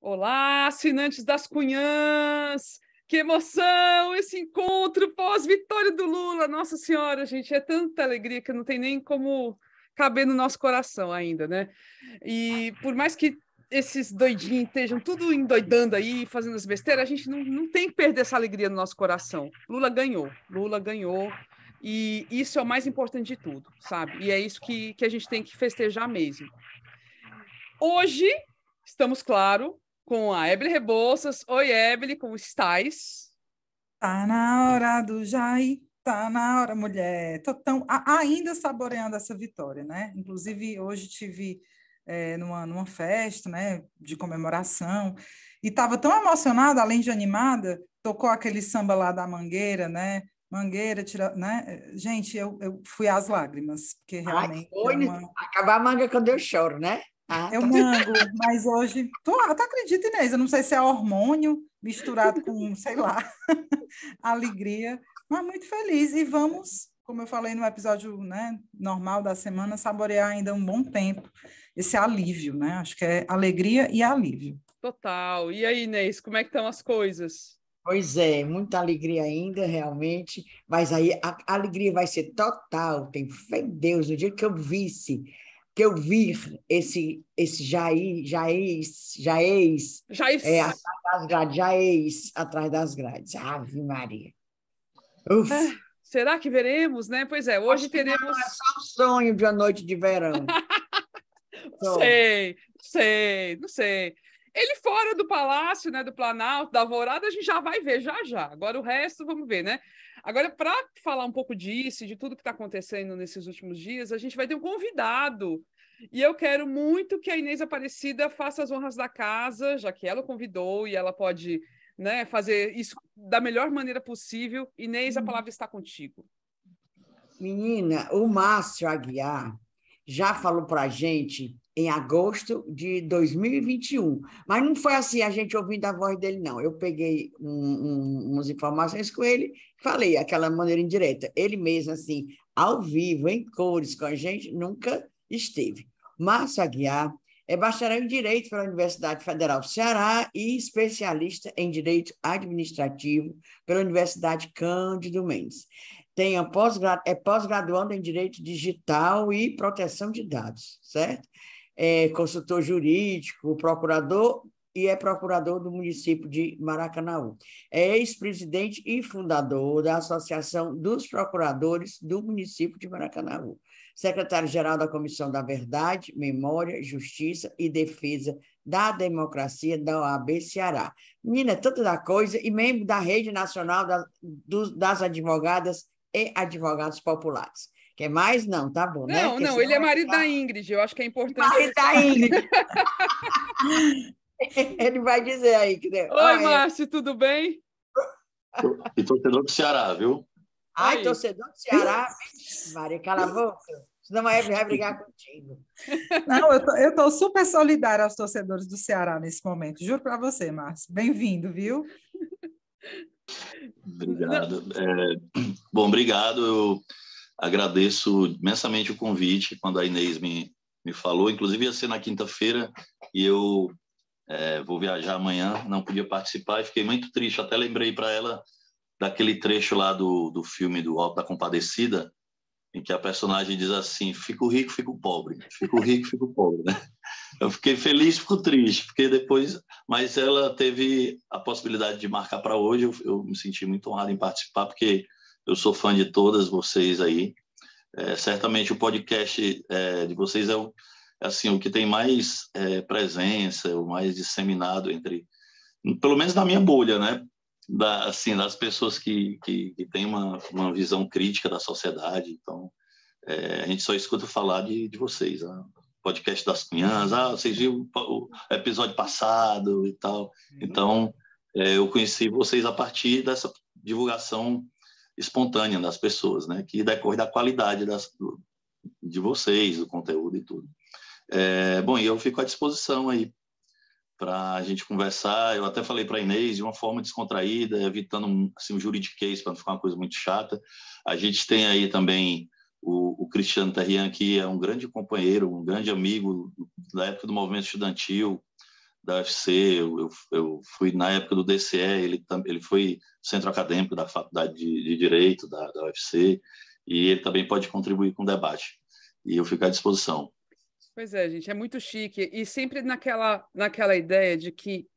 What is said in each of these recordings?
Olá, assinantes das Cunhãs! Que emoção esse encontro pós-vitória do Lula! Nossa Senhora, gente, é tanta alegria que não tem nem como caber no nosso coração ainda, né? E por mais que esses doidinhos estejam tudo endoidando aí, fazendo as besteiras, a gente não tem que perder essa alegria no nosso coração. Lula ganhou, e isso é o mais importante de tudo, sabe? E é isso que a gente tem que festejar mesmo. Hoje, estamos, claro, com a Ébele Rebouças. Oi, Ébele, como estás? Tá na hora do Jair, tá na hora, mulher. Tô ainda saboreando essa vitória, né? Inclusive, hoje tive numa festa, né, de comemoração, e estava tão emocionada, além de animada, tocou aquele samba lá da Mangueira, né? Mangueira, tira, né? Gente, eu fui às lágrimas, porque realmente é uma... Acabar a manga quando eu choro, né? Eu mango, mas hoje... Tu acredita, Inês? Eu não sei se é hormônio misturado com, sei lá, alegria, mas muito feliz. E vamos, como eu falei no episódio, né, normal da semana, saborear ainda um bom tempo esse alívio, né? Acho que é alegria e alívio. Total. E aí, Inês, como é que estão as coisas? Pois é, muita alegria ainda, realmente, mas aí a alegria vai ser total, tenho fé em Deus, no dia que eu vi esse Jair atrás das grades. Ave Maria. Uf. Será que veremos, né? Pois é, hoje teremos... Não, é só um sonho de uma noite de verão. Não sei. Ele fora do palácio, né, do Planalto, da Alvorada, a gente já vai ver, já. Agora o resto, vamos ver, né? Agora, para falar um pouco disso, de tudo que está acontecendo nesses últimos dias, a gente vai ter um convidado. E eu quero muito que a Inês Aparecida faça as honras da casa, já que ela convidou e ela pode, né, fazer isso da melhor maneira possível. Inês, a palavra está contigo. Menina, o Márcio Aguiar já falou para a gente em agosto de 2021, mas não foi assim a gente ouvindo a voz dele, não. Eu peguei umas informações com ele, falei aquela maneira indireta. Ele mesmo, assim, ao vivo, em cores com a gente, nunca esteve. Márcio Aguiar é bacharel em Direito pela Universidade Federal do Ceará e especialista em Direito Administrativo pela Universidade Cândido Mendes. É pós-graduando em Direito Digital e Proteção de Dados, certo? É consultor jurídico, procurador e é procurador do município de Maracanaú. É ex-presidente e fundador da Associação dos Procuradores do município de Maracanaú. Secretário-geral da Comissão da Verdade, Memória, Justiça e Defesa da Democracia da OAB Ceará. Menina, tanta da coisa, e membro da Rede Nacional das Advogadas e Advogados Populares. Quer mais? Não, tá bom, né? Não, ele é marido da Ingrid, eu acho que é importante... Marido da Ingrid. Ele vai dizer aí. Oi, Márcio, tudo bem? E torcedor do Ceará, viu? Ai, torcedor do Ceará. Maria, cala a boca. Senão a Eve vai brigar contigo. Não, eu tô super solidária aos torcedores do Ceará nesse momento. Juro para você, Márcio. Bem-vindo, viu? Obrigado. Bom, obrigado. Eu agradeço imensamente o convite quando a Inês me falou. Inclusive, ia ser na quinta-feira e eu vou viajar amanhã, não podia participar e fiquei muito triste. Até lembrei para ela daquele trecho lá do filme do Alto da Compadecida, em que a personagem diz assim: fico rico, fico pobre, fico rico, fico pobre, né? Eu fiquei feliz, fico triste, porque depois... Mas ela teve a possibilidade de marcar para hoje, eu me senti muito honrado em participar, porque eu sou fã de todas vocês aí. Certamente o podcast de vocês é assim, o que tem mais presença, o mais disseminado entre... Pelo menos na minha bolha, né? Das pessoas que têm uma visão crítica da sociedade. Então, a gente só escuta falar de vocês, né? Podcast das Cunhãs, vocês viram o episódio passado e tal. Então, eu conheci vocês a partir dessa divulgação espontânea das pessoas, né? Que decorre da qualidade de vocês, do conteúdo e tudo. Bom, e eu fico à disposição aí para a gente conversar. Eu até falei para a Inês de uma forma descontraída, evitando assim, um juridiquês para não ficar uma coisa muito chata. A gente tem aí também o Cristiano Terrian, que é um grande companheiro, um grande amigo da época do movimento estudantil, da UFC, eu fui na época do DCE, ele foi centro acadêmico da Faculdade de Direito da UFC, e ele também pode contribuir com o debate. E eu fico à disposição. Pois é, gente, é muito chique. E sempre naquela ideia de que,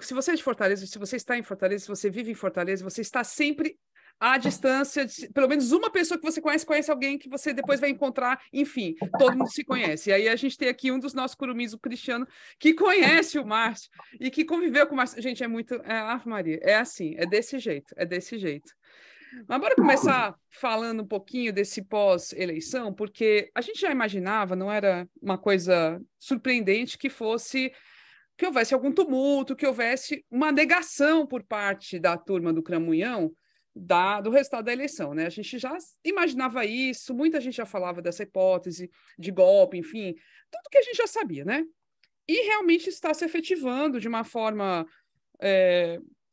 se você é de Fortaleza, se você está em Fortaleza, se você vive em Fortaleza, você está sempre à distância, pelo menos uma pessoa que você conhece alguém que você depois vai encontrar, enfim, todo mundo se conhece. E aí a gente tem aqui um dos nossos curumins, o Cristiano, que conhece o Márcio e que conviveu com o Márcio. Gente, Ave Maria, é assim, é desse jeito. Mas bora começar falando um pouquinho desse pós-eleição, porque a gente já imaginava, não era uma coisa surpreendente que houvesse algum tumulto, que houvesse uma negação por parte da turma do Cramunhão do resultado da eleição, né? A gente já imaginava isso, muita gente já falava dessa hipótese de golpe, enfim, tudo que a gente já sabia, né? E realmente está se efetivando de uma forma...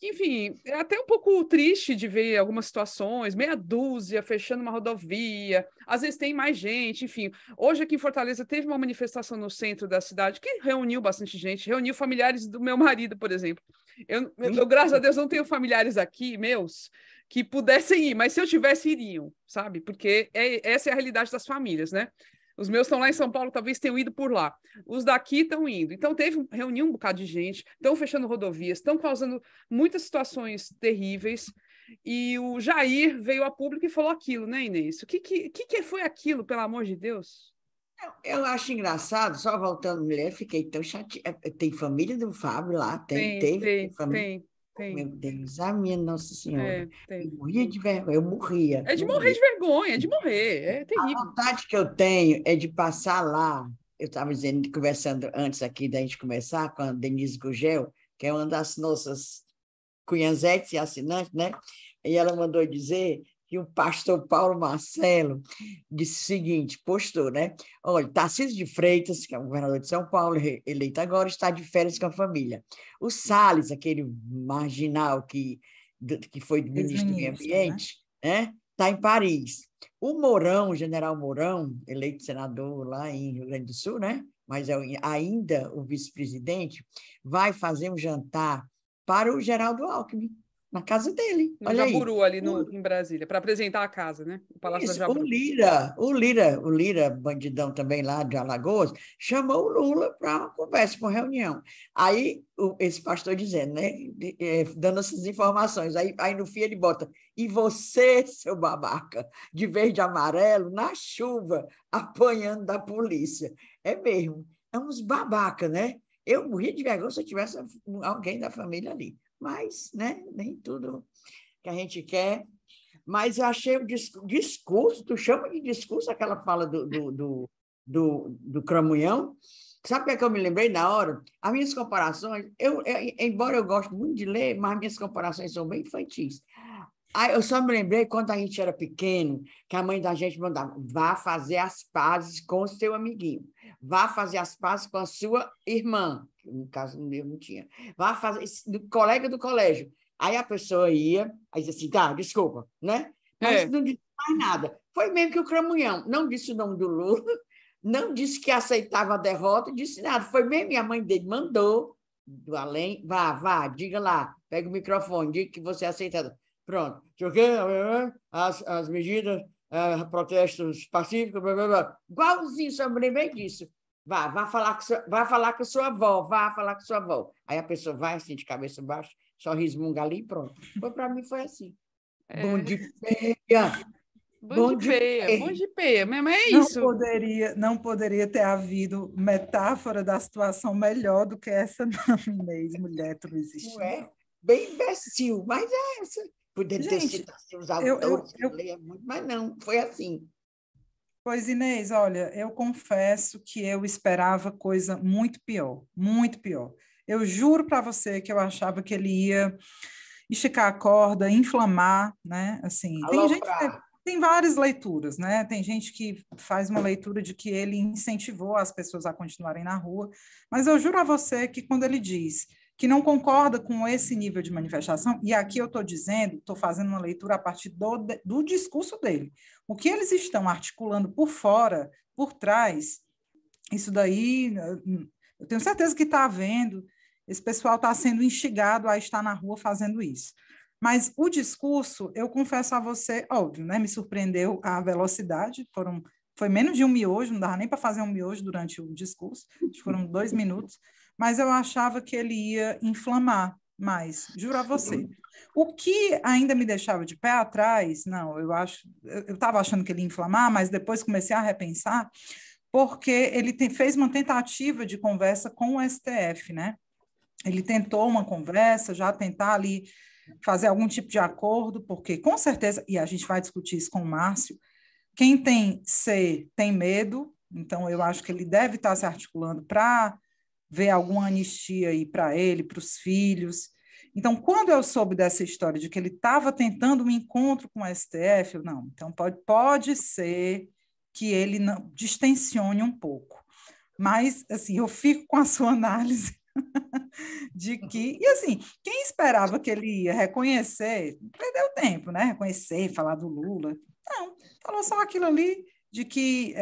Enfim, é até um pouco triste de ver algumas situações, meia dúzia fechando uma rodovia, às vezes tem mais gente, enfim. Hoje aqui em Fortaleza teve uma manifestação no centro da cidade que reuniu bastante gente, reuniu familiares do meu marido, por exemplo. Eu graças a Deus, não tenho familiares aqui, meus, que pudessem ir, mas se eu tivesse, iriam, sabe? Porque essa é a realidade das famílias, né? Os meus estão lá em São Paulo, talvez tenham ido por lá. Os daqui estão indo. Então, reuniu um bocado de gente, estão fechando rodovias, estão causando muitas situações terríveis. E o Jair veio a público e falou aquilo, né, Inês? O que foi aquilo, pelo amor de Deus? Eu acho engraçado, só voltando, mulher, fiquei tão chateada. Tem família do Fábio lá? Teve família. Tem. Meu Deus, a minha Nossa Senhora. Tem. Eu morria de vergonha, eu morria. É de morrer de vergonha, é de morrer, é terrível. A vontade que eu tenho é de passar lá. Eu estava conversando antes aqui da gente começar com a Denise Gugel, que é uma das nossas cunhazetes e assinantes, né? E ela mandou dizer que o pastor Paulo Marcelo disse o seguinte, postou, né? Olha, Tarcísio de Freitas, que é o governador de São Paulo, eleito agora, está de férias com a família. O Salles, aquele marginal que foi ministro do Meio Ambiente, né? Está em Paris. O Mourão, o general Mourão, eleito senador lá em Rio Grande do Sul, né? Mas é ainda o vice-presidente, vai fazer um jantar para o Geraldo Alckmin, na casa dele. No Jaburu, ali em Brasília, para apresentar a casa, né? O Palácio da Jaburu. O Lira, bandidão também lá de Alagoas, chamou o Lula para uma conversa, para uma reunião. Aí, esse pastor dizendo, né? Dando essas informações. Aí, no fim, ele bota, e você, seu babaca, de verde e amarelo, na chuva, apanhando da polícia. É mesmo. É uns babaca, né? Eu morria de vergonha se eu tivesse alguém da família ali. Mas, né, nem tudo que a gente quer. Mas eu achei o discurso, tu chama de discurso aquela fala do Cramunhão? Sabe o que eu me lembrei na hora? As minhas comparações, embora eu goste muito de ler, mas minhas comparações são bem infantis. Eu só me lembrei quando a gente era pequeno, que a mãe da gente mandava, vá fazer as pazes com o seu amiguinho, vá fazer as pazes com a sua irmã, que no caso meu não tinha, vá fazer do colega do colégio. Aí a pessoa ia, aí dizia assim, tá, desculpa, né? Mas não disse mais nada. Foi mesmo que o Cramunhão não disse o nome do Lula, não disse que aceitava a derrota, disse nada. Foi mesmo, minha mãe dele mandou do além, vá, diga lá, pega o microfone, diga que você aceita. Pronto. As medidas, protestos pacíficos, blá, blá, blá. Igualzinho, só me lembrei disso. Vá falar com sua avó, vá falar com sua avó. Aí a pessoa vai assim, de cabeça baixa, só resmunga ali e pronto. Para mim foi assim. Bom de peia. Bom de peia, mesmo é isso. Não poderia ter havido metáfora da situação melhor do que essa, não, Inês, mulher, tu não existe. Não é? Bem imbecil, mas é essa. Poderia ter sido assim, os autores, mas não, foi assim. Pois, Inês, olha, eu confesso que eu esperava coisa muito pior, muito pior. Eu juro para você que eu achava que ele ia esticar a corda, inflamar, né? Assim, tem várias leituras, né? Tem gente que faz uma leitura de que ele incentivou as pessoas a continuarem na rua, mas eu juro a você que quando ele diz que não concorda com esse nível de manifestação, e aqui eu estou dizendo, estou fazendo uma leitura a partir do discurso dele. O que eles estão articulando por fora, por trás, isso daí Eu tenho certeza que está havendo, esse pessoal está sendo instigado a estar na rua fazendo isso. Mas o discurso, eu confesso a você, óbvio, né, me surpreendeu a velocidade, foi menos de um miojo, não dava nem para fazer um miojo durante o discurso, foram 2 minutos, mas eu achava que ele ia inflamar mais, juro a você. O que ainda me deixava de pé atrás, não, eu estava achando que ele ia inflamar, mas depois comecei a repensar, porque ele fez uma tentativa de conversa com o STF, né? Ele tentou uma conversa, já tentar ali fazer algum tipo de acordo, porque com certeza, e a gente vai discutir isso com o Márcio, quem tem C tem medo, então eu acho que ele deve estar se articulando para ver alguma anistia aí para ele, para os filhos. Então, quando eu soube dessa história de que ele estava tentando um encontro com o STF, não, então pode ser que ele não distensione um pouco. Mas, assim, eu fico com a sua análise de que... E, assim, quem esperava que ele ia reconhecer, perdeu tempo, né? Reconhecer, falar do Lula. Não, falou só aquilo ali de que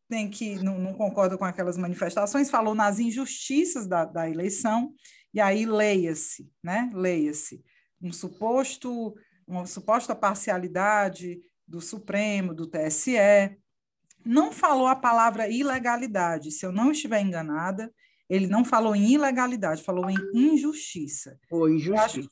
tem que não concorda com aquelas manifestações, falou nas injustiças da eleição, e aí leia-se, né? Leia-se uma suposta parcialidade do Supremo, do TSE. Não falou a palavra ilegalidade, se eu não estiver enganada, ele não falou em ilegalidade, falou em injustiça. Ou injustiça.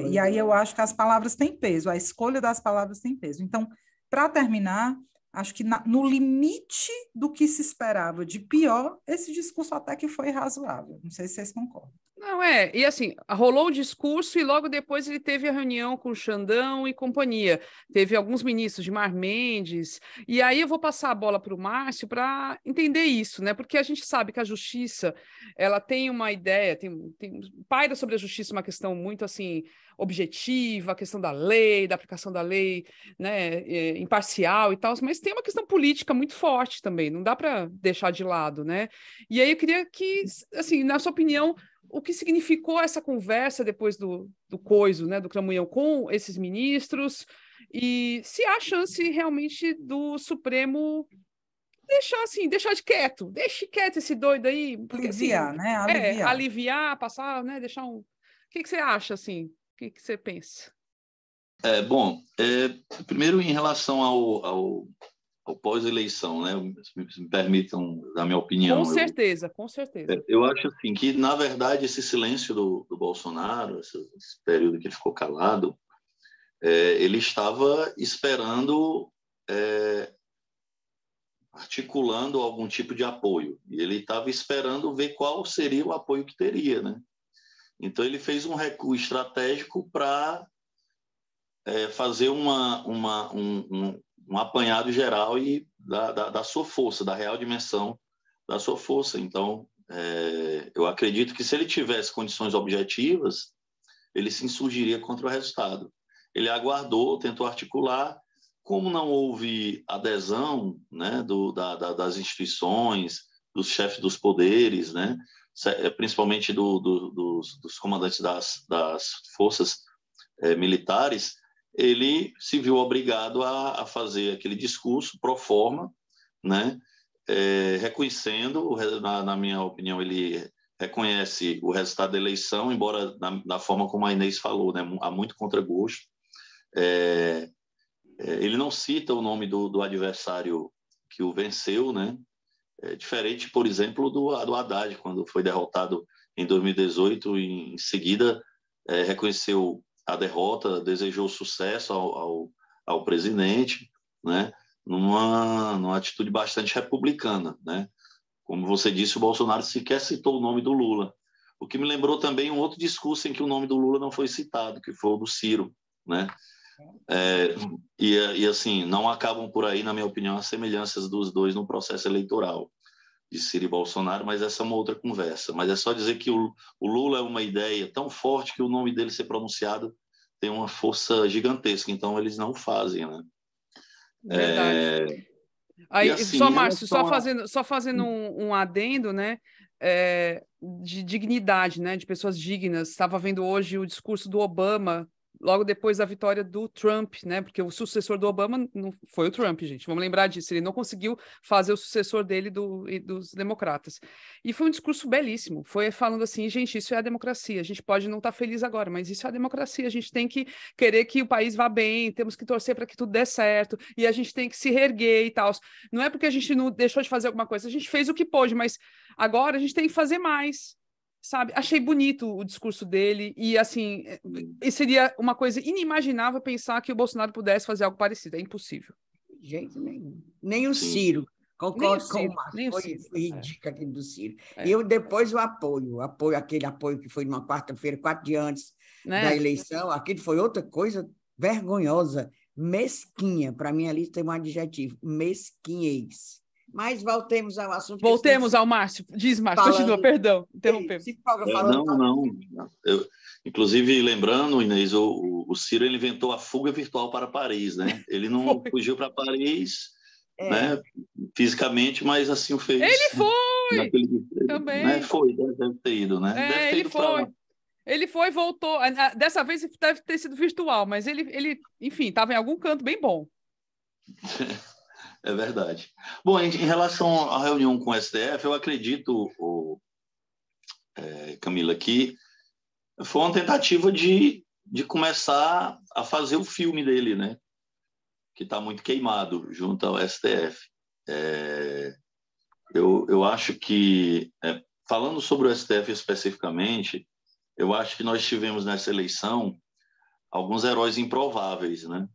E aí eu acho que as palavras têm peso, a escolha das palavras tem peso. Então, para terminar, acho que no limite do que se esperava de pior, esse discurso até que foi razoável. Não sei se vocês concordam. Não, e assim, rolou o discurso e logo depois ele teve a reunião com o Xandão e companhia. Teve alguns ministros, Gilmar Mendes, e aí eu vou passar a bola para o Márcio para entender isso, né? Porque a gente sabe que a justiça, ela tem uma ideia, paira sobre a justiça uma questão muito, assim, objetiva, a questão da lei, da aplicação da lei, né, imparcial e tal, mas tem uma questão política muito forte também, não dá para deixar de lado, né? E aí eu queria que, assim, na sua opinião, o que significou essa conversa depois do coiso, né, do Cramunhão com esses ministros, e se há chance realmente do Supremo deixar de quieto, deixe quieto esse doido aí. Porque, aliviar, assim, né? Aliviar, passar, né, deixar um... O que você acha, assim? O que você pensa? Bom, primeiro em relação ao pós-eleição, né? Se me permitam dar minha opinião. Com certeza, com certeza. Eu acho assim que, na verdade, esse silêncio do Bolsonaro, esse período que ele ficou calado, ele estava esperando, articulando algum tipo de apoio. E ele estava esperando ver qual seria o apoio que teria, né? Então, ele fez um recuo estratégico para fazer um apanhado geral e da sua força, da real dimensão da sua força. Então, eu acredito que se ele tivesse condições objetivas, ele se insurgiria contra o resultado. Ele aguardou, tentou articular, como não houve adesão, né, das instituições, dos chefes dos poderes, né, principalmente dos comandantes das forças militares, ele se viu obrigado a fazer aquele discurso pro forma, né? Reconhecendo, na minha opinião, ele reconhece o resultado da eleição, embora da forma como a Inês falou, né? Há muito contragosto. Ele não cita o nome do adversário que o venceu, né? Diferente, por exemplo, do Haddad, quando foi derrotado em 2018, e em seguida reconheceu a derrota, desejou sucesso ao presidente, né? Numa atitude bastante republicana, né? Como você disse, o Bolsonaro sequer citou o nome do Lula, o que me lembrou também um outro discurso em que o nome do Lula não foi citado, que foi o do Ciro, né? E assim, não acabam por aí, na minha opinião, as semelhanças dos dois no processo eleitoral de Ciro e Bolsonaro, mas essa é uma outra conversa. Mas é só dizer que o Lula é uma ideia tão forte que o nome dele ser pronunciado tem uma força gigantesca, então eles não fazem, né? Verdade. Aí, assim, só, Márcio, só fazendo um adendo, né? De dignidade, né? De pessoas dignas. Estava vendo hoje o discurso do Obama logo depois da vitória do Trump, né? Porque o sucessor do Obama não foi o Trump, gente. Vamos lembrar disso. Ele não conseguiu fazer o sucessor dele dos democratas. E foi um discurso belíssimo. Foi falando assim, gente, isso é a democracia. A gente pode não estar feliz agora, mas isso é a democracia. A gente tem que querer que o país vá bem, temos que torcer para que tudo dê certo, e a gente tem que se reerguer e tal. Não é porque a gente não deixou de fazer alguma coisa, a gente fez o que pôde, mas agora a gente tem que fazer mais. Sabe, achei bonito o discurso dele e, assim, seria uma coisa inimaginável pensar que o Bolsonaro pudesse fazer algo parecido. É impossível. De jeito nenhum. Nem o Ciro. Concordo com o Márcio. Foi ridículo aquele do Ciro. E eu depois aquele apoio que foi numa quarta-feira, 4 dias antes da eleição, aquilo foi outra coisa vergonhosa, mesquinha. Para mim, ali tem um adjetivo, mesquinhez. Mas voltemos ao assunto. Voltemos ao Márcio. Diz, Márcio, continua, perdão, interrompemos. Não. Inclusive, lembrando, Inês, o Ciro ele inventou a fuga virtual para Paris, né? Ele não fugiu para Paris, né, fisicamente, mas assim o fez. Ele foi! Também. Né? Deve ter ido, né? Deve ter ido para lá. Ele foi, voltou. Dessa vez deve ter sido virtual, mas ele enfim, estava em algum canto bem bom. É verdade. Bom, em relação à reunião com o STF, eu acredito, Camila, que foi uma tentativa de começar a fazer o filme dele, né? Que está muito queimado junto ao STF. Eu acho que, falando sobre o STF especificamente, eu acho que nós tivemos nessa eleição alguns heróis improváveis, né?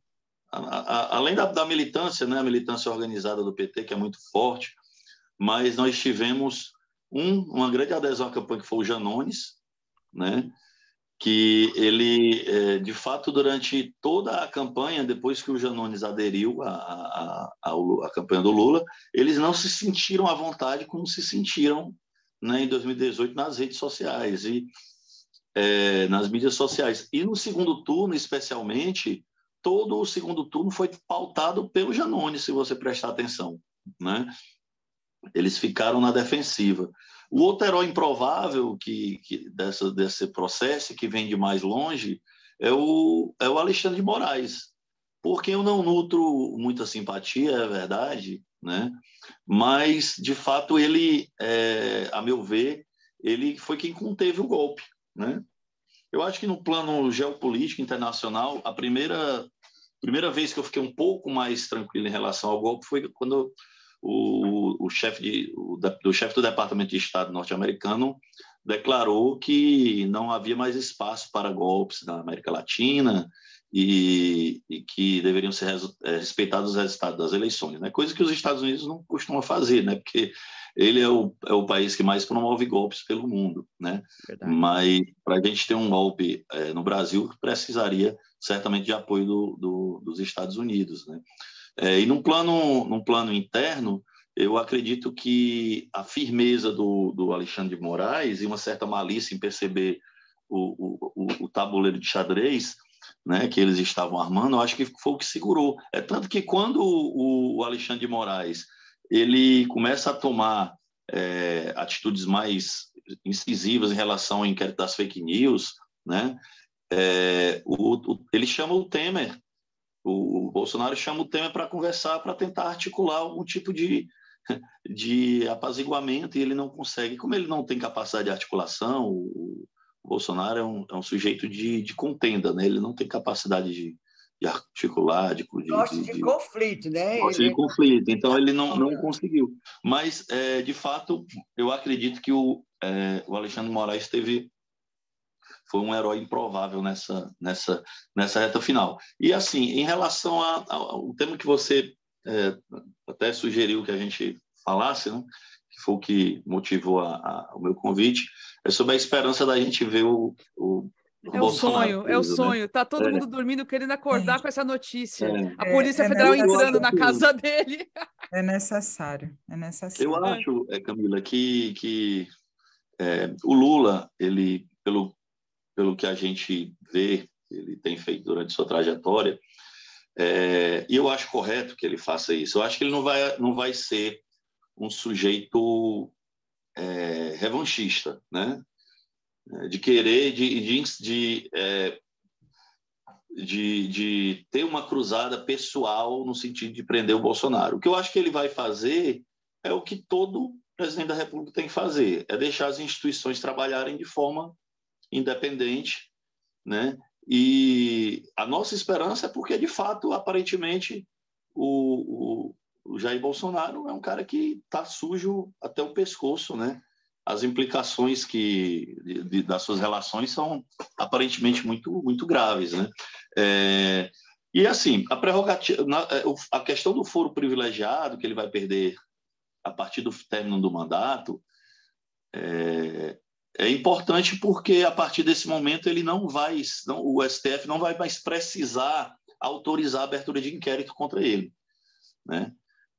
Além da militância, né, a militância organizada do PT, que é muito forte, mas nós tivemos uma grande adesão à campanha, que foi o Janones, né, que ele, de fato, durante toda a campanha, depois que o Janones aderiu à campanha do Lula, eles não se sentiram à vontade como se sentiram, né, em 2018 nas redes sociais e nas mídias sociais. E no segundo turno, especialmente, todo o segundo turno foi pautado pelo Janones, se você prestar atenção, né? Eles ficaram na defensiva. O outro herói improvável desse processo, que vem de mais longe, é o Alexandre de Moraes, porque eu não nutro muita simpatia, é verdade, né? Mas, de fato, ele, a meu ver, ele foi quem conteve o golpe, né? Eu acho que no plano geopolítico internacional, a primeira vez que eu fiquei um pouco mais tranquilo em relação ao golpe foi quando o chefe do Departamento de Estado norte-americano declarou que não havia mais espaço para golpes na América Latina e que deveriam ser respeitados os resultados das eleições, né? Coisa que os Estados Unidos não costumam fazer, né? Porque ele é o país que mais promove golpes pelo mundo, né? Verdade. Mas para a gente ter um golpe no Brasil, precisaria certamente de apoio dos Estados Unidos, né? E num plano interno, eu acredito que a firmeza do Alexandre de Moraes e uma certa malícia em perceber o tabuleiro de xadrez, né, que eles estavam armando, eu acho que foi o que segurou. Tanto que quando o Alexandre de Moraes ele começa a tomar atitudes mais incisivas em relação ao inquérito das fake news, né, ele chama o Temer, o Bolsonaro chama o Temer para conversar, para tentar articular algum tipo de apaziguamento, e ele não consegue. Como ele não tem capacidade de articulação, o Bolsonaro é um sujeito de contenda, né? Ele não tem capacidade de articular, gosta de conflito, né? Gosta de conflito, então ele não conseguiu. Mas, de fato, eu acredito que o Alexandre de Moraes foi um herói improvável nessa reta final. E, assim, em relação ao tema que você até sugeriu que a gente falasse, né, que foi o que motivou o meu convite, é sobre a esperança da gente ver o Bolsonaro. É o sonho. Está todo mundo dormindo, querendo acordar com essa notícia. A Polícia Federal entrando na casa dele. É necessário. Eu acho, Camila, que o Lula, ele, pelo que a gente vê, ele tem feito durante sua trajetória, e eu acho correto que ele faça isso. Eu acho que ele não vai ser um sujeito revanchista, né? De querer, de ter uma cruzada pessoal no sentido de prender o Bolsonaro. O que eu acho que ele vai fazer é o que todo presidente da República tem que fazer, é deixar as instituições trabalharem de forma independente, né? E a nossa esperança é porque, de fato, aparentemente, o Jair Bolsonaro é um cara que está sujo até o pescoço, né? As implicações das suas relações são aparentemente muito graves, né? E assim, a prerrogativa, a questão do foro privilegiado que ele vai perder a partir do término do mandato é importante porque a partir desse momento o STF não vai mais precisar autorizar a abertura de inquérito contra ele, né?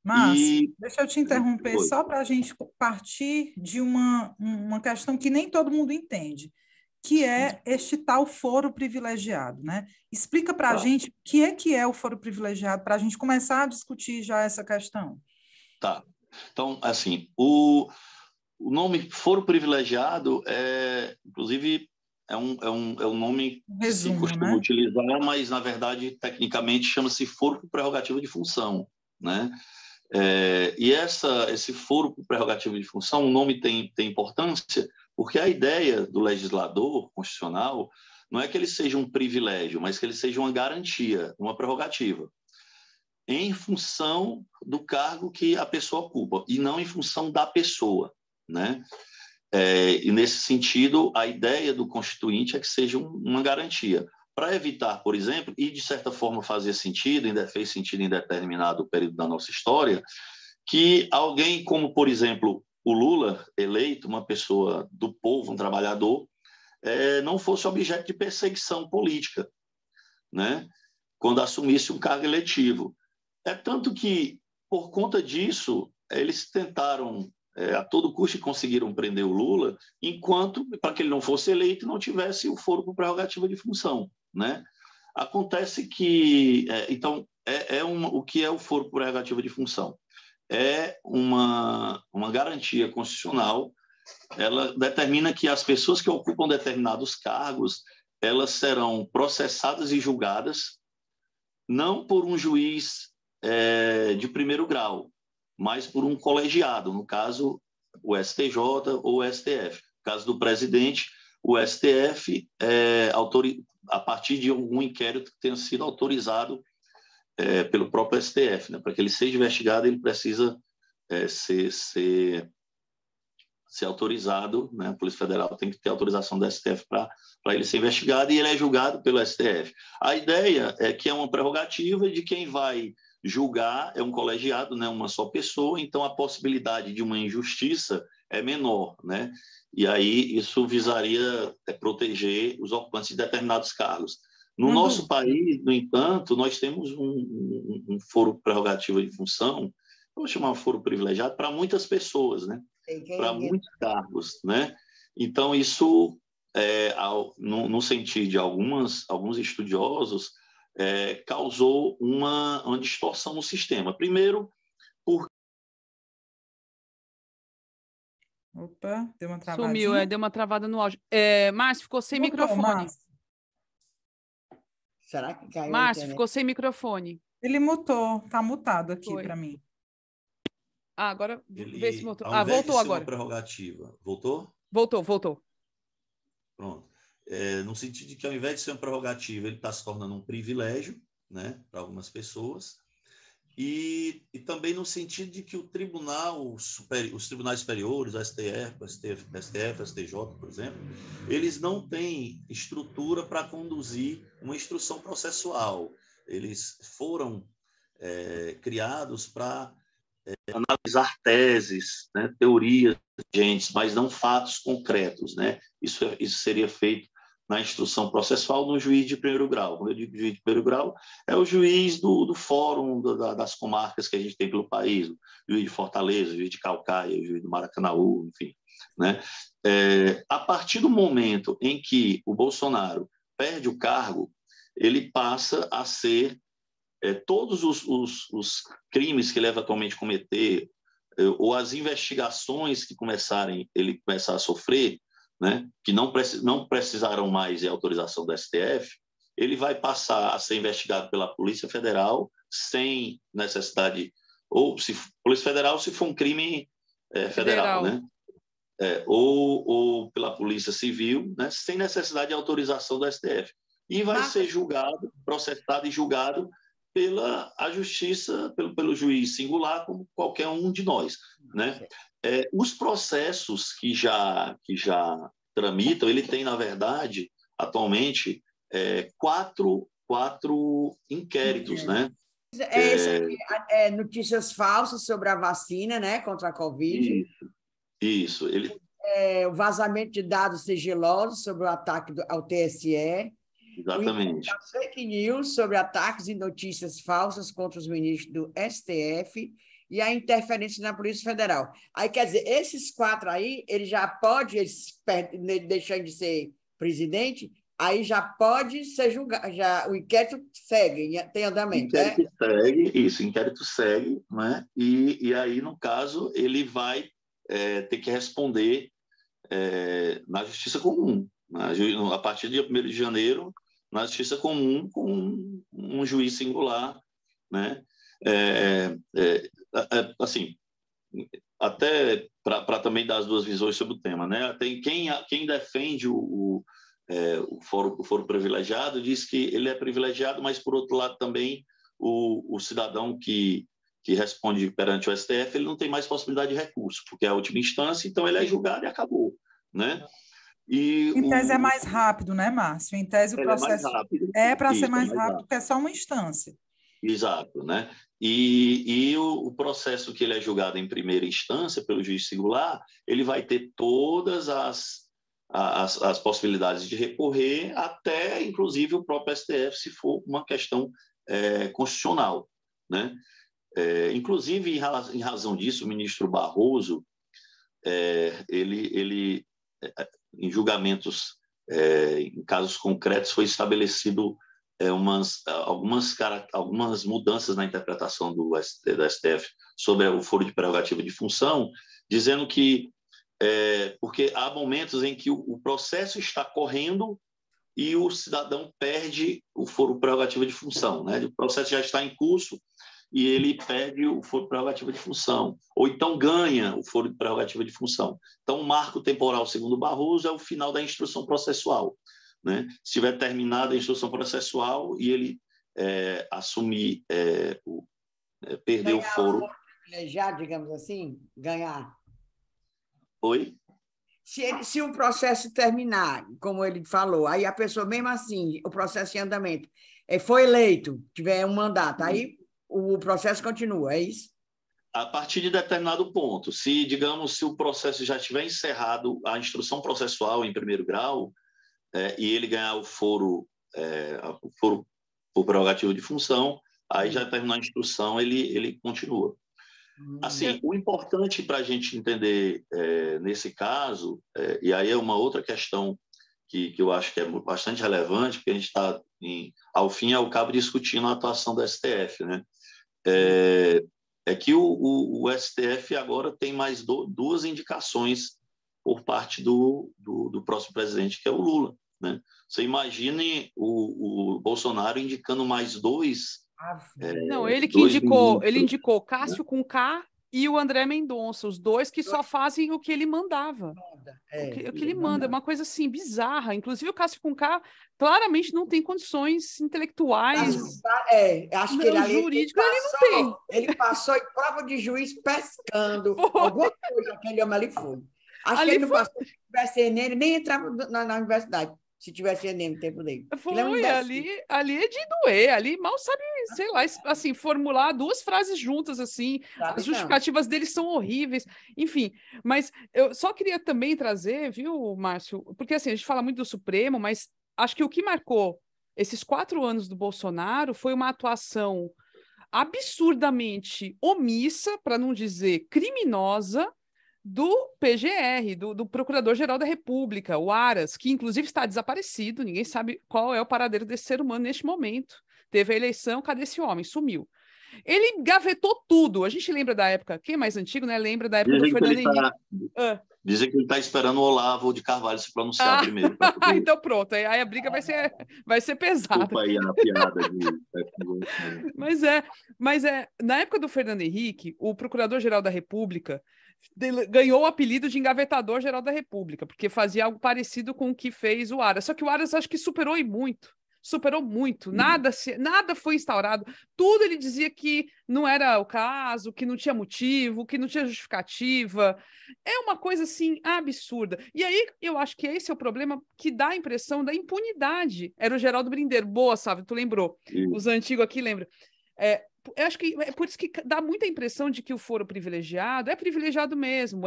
Márcio, deixa eu te interromper só para a gente partir de uma questão que nem todo mundo entende, que é este tal foro privilegiado, né? Explica para a gente o que é o foro privilegiado, para a gente começar a discutir já essa questão. Tá. Então, assim, o nome foro privilegiado inclusive, é um nome que se costuma utilizar, mas, na verdade, tecnicamente, chama-se foro por prerrogativa de função, né? E esse foro por prerrogativa de função, o nome tem importância, porque a ideia do legislador constitucional não é que ele seja um privilégio, mas que ele seja uma garantia, uma prerrogativa, em função do cargo que a pessoa ocupa, e não em função da pessoa, né? E, nesse sentido, a ideia do Constituinte é que seja uma garantia, para evitar, por exemplo, e de certa forma fez sentido em determinado período da nossa história, que alguém como, por exemplo, o Lula, eleito, uma pessoa do povo, um trabalhador, não fosse objeto de perseguição política, né? Quando assumisse um cargo eletivo. Tanto que, por conta disso, eles tentaram, a todo custo, conseguiram prender o Lula, para que ele não fosse eleito, não tivesse o foro por prerrogativa de função, né? Acontece que, então, o que é o foro por prerrogativa de função? É uma garantia constitucional. Ela determina que as pessoas que ocupam determinados cargos, elas serão processadas e julgadas não por um juiz de primeiro grau, mas por um colegiado, no caso, o STJ ou o STF. No caso do presidente, o STF, a partir de algum inquérito que tenha sido autorizado pelo próprio STF, né? Para que ele seja investigado, ele precisa ser autorizado, né? A Polícia Federal tem que ter autorização do STF para ele ser investigado, e ele é julgado pelo STF. A ideia é que é uma prerrogativa de quem vai julgar, é um colegiado, né? Uma só pessoa, então a possibilidade de uma injustiça é menor, né? E aí isso visaria proteger os ocupantes de determinados cargos. No nosso país, no entanto, nós temos um foro prerrogativa de função, eu vou chamar de foro privilegiado, para muitas pessoas, né? Para muitos cargos, né? Então, isso, no sentido de alguns estudiosos, causou uma distorção no sistema. Primeiro, por... Opa, deu uma travadinha. Sumiu, deu uma travada no áudio. Márcio, ficou sem microfone. Márcio. Será que caiu? Márcio, ficou sem microfone. Ele mutou, tá mutado aqui para mim. Agora, vê se voltou. Voltou agora. Uma prerrogativa. Voltou? Voltou. Pronto. No sentido de que, ao invés de ser uma prerrogativa, ele está se tornando um privilégio, né, para algumas pessoas, e também no sentido de que os tribunais superiores, o STF, STJ, por exemplo, eles não têm estrutura para conduzir uma instrução processual. Eles foram criados para analisar teses, né, teorias vigentes, mas não fatos concretos, né? Isso seria feito na instrução processual no juiz de primeiro grau. Quando eu digo juiz de primeiro grau, é o juiz do fórum das comarcas que a gente tem pelo país, o juiz de Fortaleza, o juiz de Calcaia, o juiz do Maracanaú, enfim, né? A partir do momento em que o Bolsonaro perde o cargo, ele passa a ser todos os crimes que ele eventualmente cometer, ou as investigações que ele começar a sofrer, né, que não precisarão mais de autorização do STF, ele vai passar a ser investigado pela Polícia Federal sem necessidade, ou se Polícia Federal se for um crime federal, né? Ou pela Polícia Civil, né? Sem necessidade de autorização do STF. E vai ser julgado, processado e julgado pela a justiça, pelo juiz singular, como qualquer um de nós, né? Os processos que já tramitam, ele tem, na verdade, atualmente, quatro inquéritos, né? Notícias falsas sobre a vacina, né, contra a Covid. Isso. O vazamento de dados sigilosos sobre o ataque ao TSE. Exatamente. As fake news sobre ataques e notícias falsas contra os ministros do STF e a interferência na Polícia Federal. Aí, quer dizer, esses 4 aí, ele já pode, deixando de ser presidente, aí já pode ser julgado, o inquérito segue, tem andamento, né? Inquérito segue, né? E aí, no caso, ele vai ter que responder na Justiça Comum, a partir do dia 1º de janeiro, na Justiça Comum, com um juiz singular, né? Assim, até para também dar as duas visões sobre o tema, né? Tem quem defende o foro privilegiado diz que ele é privilegiado, mas, por outro lado, também o cidadão que responde perante o STF, ele não tem mais possibilidade de recurso, porque é a última instância, então ele é julgado e acabou, né? Em tese é mais rápido, né, Márcio? Em tese o processo é para ser mais rápido, porque é só uma instância. Exato, né? E o processo que ele é julgado em primeira instância pelo juiz singular, ele vai ter todas as possibilidades de recorrer até, inclusive, o próprio STF, se for uma questão constitucional, né? Inclusive, em razão disso, o ministro Barroso, ele em julgamentos, em casos concretos, foi estabelecido algumas mudanças na interpretação do STF sobre o foro de prerrogativa de função, dizendo que, porque há momentos em que o processo está correndo e o cidadão perde o foro de prerrogativa de função, né? O processo já está em curso e ele perde o foro de prerrogativa de função, ou então ganha o foro de prerrogativa de função. Então, o marco temporal, segundo Barroso, é o final da instrução processual, né? Se tiver terminada a instrução processual e ele assumir, perder o foro privilegiado, digamos assim, ganhar. Oi? Se o processo terminar, como ele falou, aí a pessoa, mesmo assim, o processo em andamento, foi eleito, tiver um mandato, aí o processo continua, é isso? A partir de determinado ponto. Se, digamos, se o processo já estiver encerrado, a instrução processual em primeiro grau, e ele ganhar o foro por prerrogativa de função, aí já terminou a instrução, ele continua. Assim, o importante para a gente entender nesse caso, e aí é uma outra questão que eu acho que é bastante relevante, porque a gente está, ao fim e ao cabo, discutindo a atuação do STF, né? É que o STF agora tem mais duas indicações por parte do próximo presidente, que é o Lula, né? Você imagine o Bolsonaro indicando mais dois. Não, ele indicou Cássio com K e o André Mendonça, os dois que só fazem o que ele mandava. O que ele manda, é uma coisa assim bizarra. Inclusive o Cássio com K claramente não tem condições intelectuais. Acho que jurídico ele não tem. Ele passou em prova de juiz pescando. Alguma coisa aquele homem ali foi. Acho que ele não passou. Se tivesse Enem, ele nem entrava na universidade. Se tivesse Enem no tempo dele. Ali é de doer, ali mal sabe, sei lá, assim, formular duas frases juntas, assim, as justificativas dele são horríveis, enfim, mas eu só queria também trazer, viu, Márcio, porque assim, a gente fala muito do Supremo, mas acho que o que marcou esses 4 anos do Bolsonaro foi uma atuação absurdamente omissa, para não dizer criminosa, do PGR, do Procurador-Geral da República, o Aras, que inclusive está desaparecido, ninguém sabe qual é o paradeiro desse ser humano neste momento. Teve a eleição, cadê esse homem? Sumiu. Ele gavetou tudo. A gente lembra da época, quem é mais antigo, né? Lembra da época do Fernando Henrique. Dizer que ele está esperando o Olavo de Carvalho se pronunciar primeiro. Poder... Então pronto, aí a briga vai ser pesada. Desculpa aí a piada de... Mas na época do Fernando Henrique, o Procurador-Geral da República ganhou o apelido de Engavetador-Geral da República, porque fazia algo parecido com o que fez o Aras. Só que o Aras acho que superou muito. Nada foi instaurado. Tudo ele dizia que não era o caso, que não tinha motivo, que não tinha justificativa. É uma coisa, assim, absurda. E aí, eu acho que esse é o problema que dá a impressão da impunidade. Era o Geraldo Brindeiro. Boa, Sávio, tu lembrou. Os antigos aqui lembram. Eu acho que é por isso que dá muita impressão de que o foro privilegiado é privilegiado mesmo,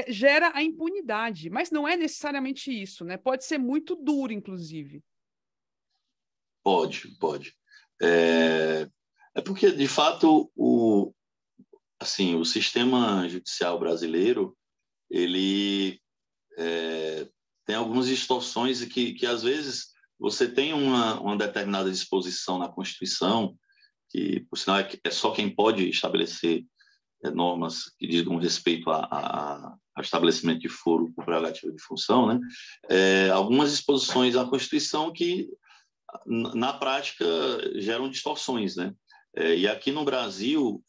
gera a impunidade, mas não é necessariamente isso, né? Pode ser muito duro, inclusive. Pode. É porque, de fato, o sistema judicial brasileiro, ele tem algumas distorções que, às vezes, você tem uma determinada disposição na Constituição, que, por sinal, é só quem pode estabelecer normas que digam respeito a estabelecimento de foro por prerrogativa de função, né? Algumas disposições da Constituição que, na prática, geram distorções, né? E aqui no Brasil,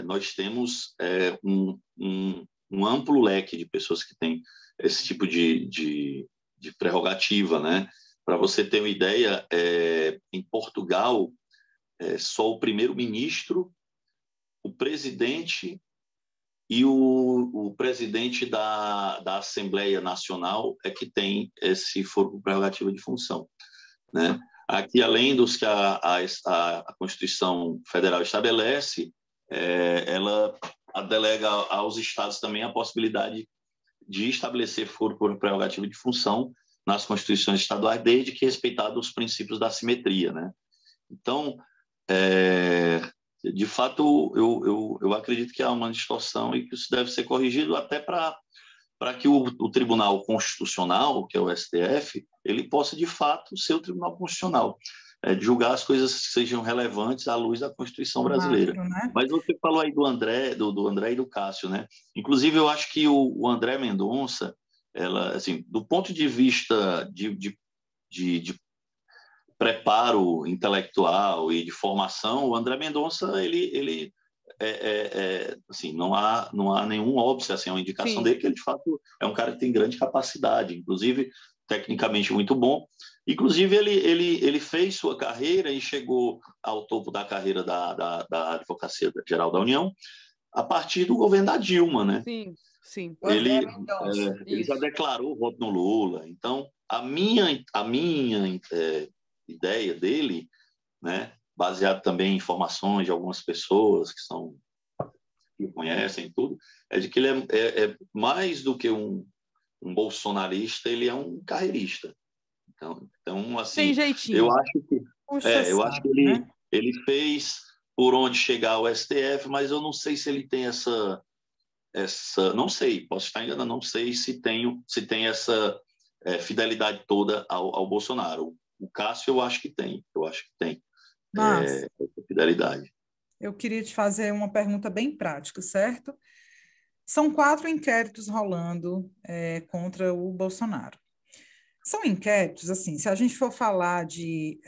nós temos um amplo leque de pessoas que têm esse tipo de prerrogativa, né? Para você ter uma ideia, em Portugal, só o primeiro-ministro, o presidente e o presidente da Assembleia Nacional é que tem esse foro por prerrogativa de função, né? Aqui, além dos que a Constituição Federal estabelece, ela delega aos estados também a possibilidade de estabelecer foro por prerrogativa de função nas constituições estaduais, desde que respeitados os princípios da simetria, né? Então, de fato, eu acredito que há uma distorção e que isso deve ser corrigido até para que o Tribunal Constitucional, que é o STF, ele possa, de fato, ser o Tribunal Constitucional, de julgar as coisas que sejam relevantes à luz da Constituição brasileira. Né? Mas você falou aí do André e do Cássio, né? Inclusive, eu acho que o André Mendonça, assim, do ponto de vista de preparo intelectual e de formação, o André Mendonça, ele assim, não há nenhum óbice, assim, uma indicação Sim. dele, que ele, de fato, é um cara que tem grande capacidade, inclusive, tecnicamente muito bom. Inclusive, ele fez sua carreira e chegou ao topo da carreira da Advocacia Geral da União a partir do governo da Dilma, né? Sim. Ele já declarou voto no Lula. Então, a minha ideia dele, né, baseado também em informações de algumas pessoas que conhecem tudo, é de que ele é mais do que um bolsonarista, ele é um carreirista. Então assim, tem jeitinho. eu acho que né? ele fez por onde chegar ao STF, mas eu não sei se ele tem essa não sei, posso estar enganado, não sei se tem essa fidelidade toda ao Bolsonaro. O Cássio, eu acho que tem. Mas Fidelidade. eu queria te fazer uma pergunta bem prática, certo? São 4 inquéritos rolando contra o Bolsonaro. São inquéritos, assim, se a gente for falar de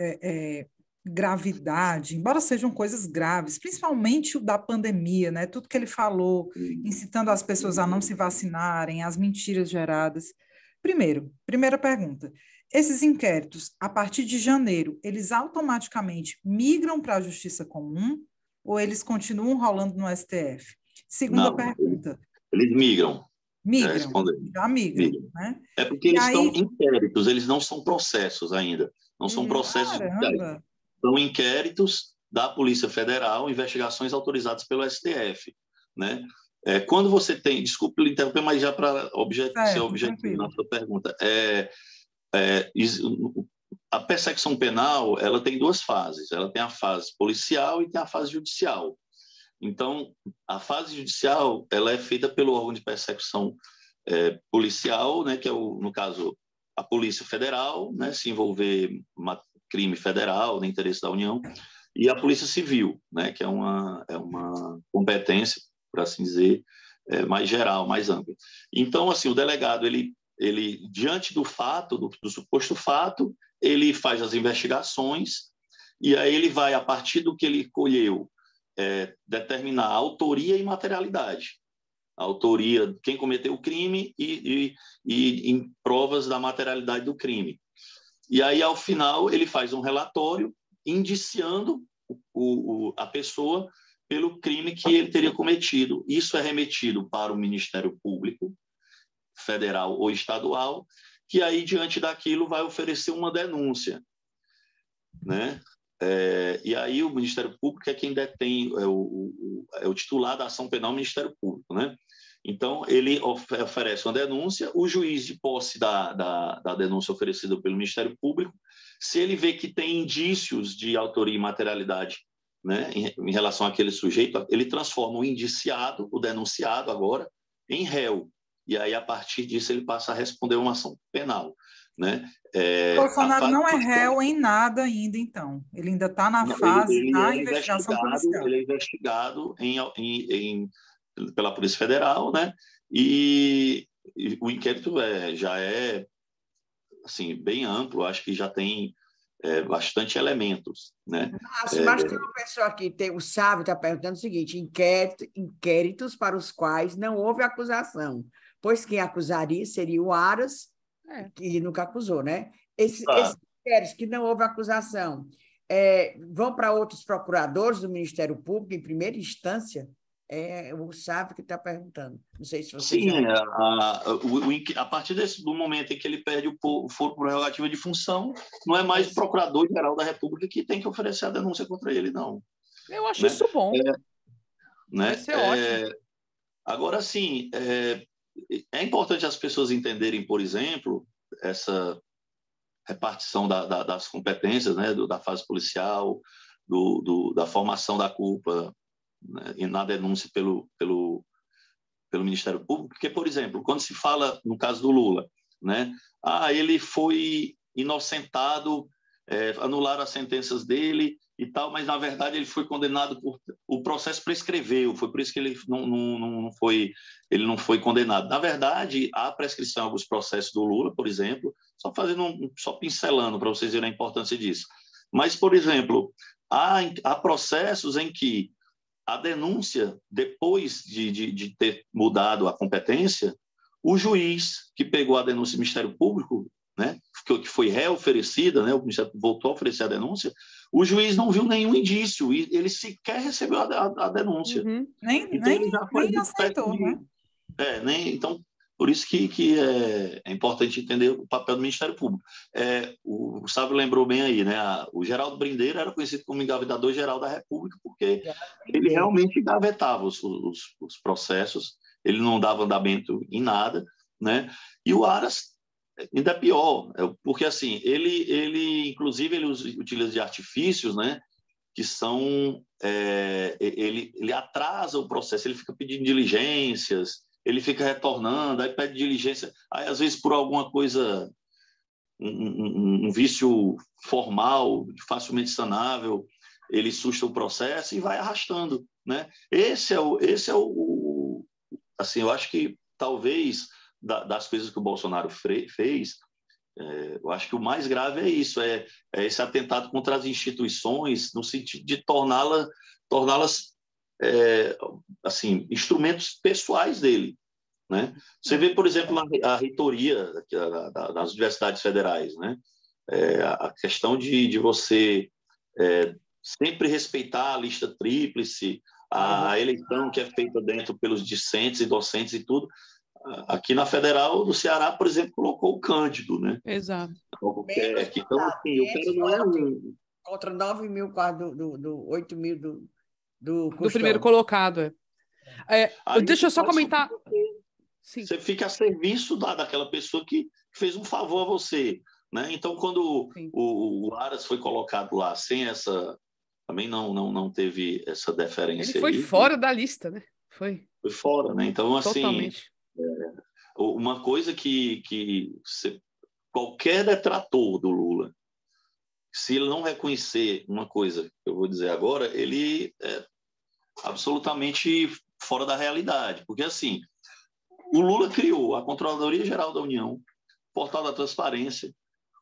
gravidade, embora sejam coisas graves, principalmente o da pandemia, né? Tudo que ele falou, incitando as pessoas a não se vacinarem, as mentiras geradas. Primeira pergunta. Esses inquéritos, a partir de janeiro, eles automaticamente migram para a Justiça Comum ou eles continuam rolando no STF? Segunda pergunta. Eles migram. Já migram. Né? É porque eles são inquéritos, eles não são processos ainda. Não são processos judiciais. São inquéritos da Polícia Federal, investigações autorizadas pelo STF. Né? Quando você tem... Desculpe lhe interromper, mas já para ser objetivo na sua pergunta. A persecução penal, ela tem 2 fases. Ela tem a fase policial e tem a fase judicial. Então, a fase judicial, ela é feita pelo órgão de persecução policial, né, que é, no caso, a Polícia Federal, né, se envolver crime federal, no interesse da União, e a Polícia Civil, né, que é uma competência, por assim dizer, mais geral, mais ampla. Então, assim, o delegado, ele diante do fato, do suposto fato, ele faz as investigações e aí ele vai, a partir do que ele colheu, determinar a autoria e materialidade. A autoria, quem cometeu o crime e em provas da materialidade do crime. E aí, ao final, ele faz um relatório indiciando a pessoa pelo crime que ele teria cometido. Isso é remetido para o Ministério Público Federal ou estadual, que aí, diante daquilo, vai oferecer uma denúncia, né? E aí o Ministério Público é quem detém, é o titular da ação penal, o Ministério Público, né? Então, ele oferece uma denúncia, o juiz, de posse da denúncia oferecida pelo Ministério Público, se ele vê que tem indícios de autoria e materialidade, né, em relação àquele sujeito, ele transforma o indiciado, o denunciado agora, em réu. E aí, a partir disso, ele passa a responder uma ação penal, né? Bolsonaro não é réu em nada ainda, então. Ele ainda está na fase da investigação policial. Ele é investigado pela Polícia Federal, né? E o inquérito já é assim, bem amplo, acho que já tem bastante elementos, né? Mas tem uma pessoa aqui, o Sábio está perguntando o seguinte: inquéritos para os quais não houve acusação, pois quem acusaria seria o Aras, que nunca acusou, né? Esses inquéritos que não houve acusação vão para outros procuradores do Ministério Público em primeira instância? O Sábio que está perguntando. Não sei se você a partir do momento em que ele perde o foro prerrogativa de função, não é mais o Procurador-Geral da República que tem que oferecer a denúncia contra ele, não. Eu acho isso bom. Vai ser ótimo. Agora, sim, é importante as pessoas entenderem, por exemplo, essa repartição das competências, né, da fase policial, da formação da culpa, né, e na denúncia pelo Ministério Público, porque, por exemplo, quando se fala, no caso do Lula, né, ele foi inocentado, anularam as sentenças dele e tal, mas, na verdade, ele foi condenado o processo prescreveu, foi por isso que ele não foi condenado. Na verdade, há prescrição em alguns processos do Lula, por exemplo, só pincelando para vocês verem a importância disso. Mas, por exemplo, há processos em que a denúncia, depois de ter mudado a competência, o juiz que pegou a denúncia do Ministério Público, né, que foi reoferecida, né, o Ministério voltou a oferecer a denúncia, o juiz não viu nenhum indício e ele sequer recebeu a denúncia. Uhum. Então, ele já foi nem aceitou, né? Então, por isso que é importante entender o papel do Ministério Público. O Gustavo lembrou bem aí, né? O Geraldo Brindeiro era conhecido como engavetador-geral da República, porque ele realmente engavetava os processos, ele não dava andamento em nada, né? E o Aras ainda é pior, porque assim, ele inclusive, ele utiliza de artifícios, né? Que são... ele atrasa o processo, ele fica pedindo diligências, ele fica retornando, aí pede diligência, aí às vezes por alguma coisa, um vício formal, facilmente sanável, ele susta o processo e vai arrastando, né? Esse é o assim, eu acho que talvez das coisas que o Bolsonaro fez, eu acho que o mais grave é isso, é esse atentado contra as instituições, no sentido de torná-las assim, instrumentos pessoais dele, né? Você vê, por exemplo, a reitoria das universidades federais, né? A questão de você sempre respeitar a lista tríplice, a eleição que é feita dentro pelos discentes e docentes e tudo. Aqui na Federal do Ceará, por exemplo, colocou o Cândido, né? Exato. Então, assim, o cara não é contra 9 mil, quase do 8 mil do primeiro colocado. Deixa eu só comentar. Você fica a serviço daquela pessoa que fez um favor a você, né? Então, quando o Aras foi colocado lá sem essa... Também não teve essa deferência. Ele foi fora da lista, né? Foi fora, né? Então, assim... Totalmente. Uma coisa que qualquer detrator do Lula, se ele não reconhecer uma coisa que eu vou dizer agora, ele é absolutamente fora da realidade. Porque, assim, o Lula criou a Controladoria Geral da União, Portal da Transparência,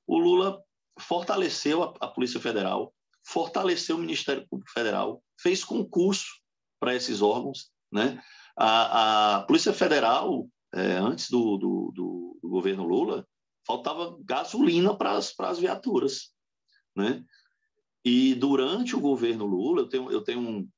o Lula fortaleceu a Polícia Federal, fortaleceu o Ministério Público Federal, fez concurso para esses órgãos, né? A Polícia Federal, antes do governo Lula, faltava gasolina para as viaturas, né? E durante o governo Lula, eu tenho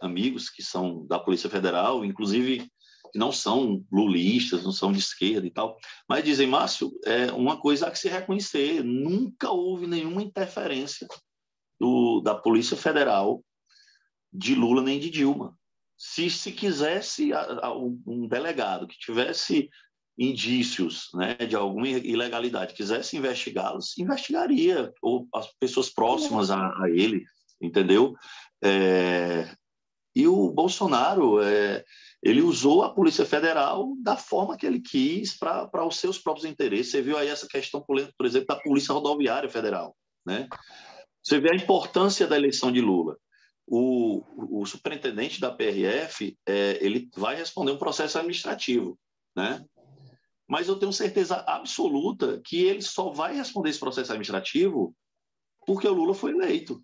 amigos que são da Polícia Federal, inclusive que não são lulistas, não são de esquerda e tal, mas dizem, Márcio, é uma coisa a que se reconhecer, nunca houve nenhuma interferência da Polícia Federal de Lula nem de Dilma. Se quisesse um delegado que tivesse indícios, né, de alguma ilegalidade, quisesse investigá-los, investigaria, ou as pessoas próximas a ele, entendeu? E o Bolsonaro, ele usou a Polícia Federal da forma que ele quis para os seus próprios interesses. Você viu aí essa questão, por exemplo, da Polícia Rodoviária Federal, né? Você vê a importância da eleição de Lula. O superintendente da PRF, ele vai responder um processo administrativo, né? Mas eu tenho certeza absoluta que ele só vai responder esse processo administrativo porque o Lula foi eleito.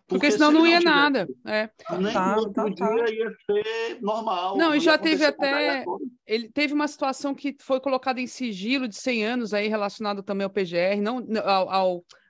Porque senão não ia nada. Nem no outro dia ia ser normal. Não, e já teve até... Ele teve uma situação que foi colocada em sigilo de 100 anos aí, relacionado também ao PGR, não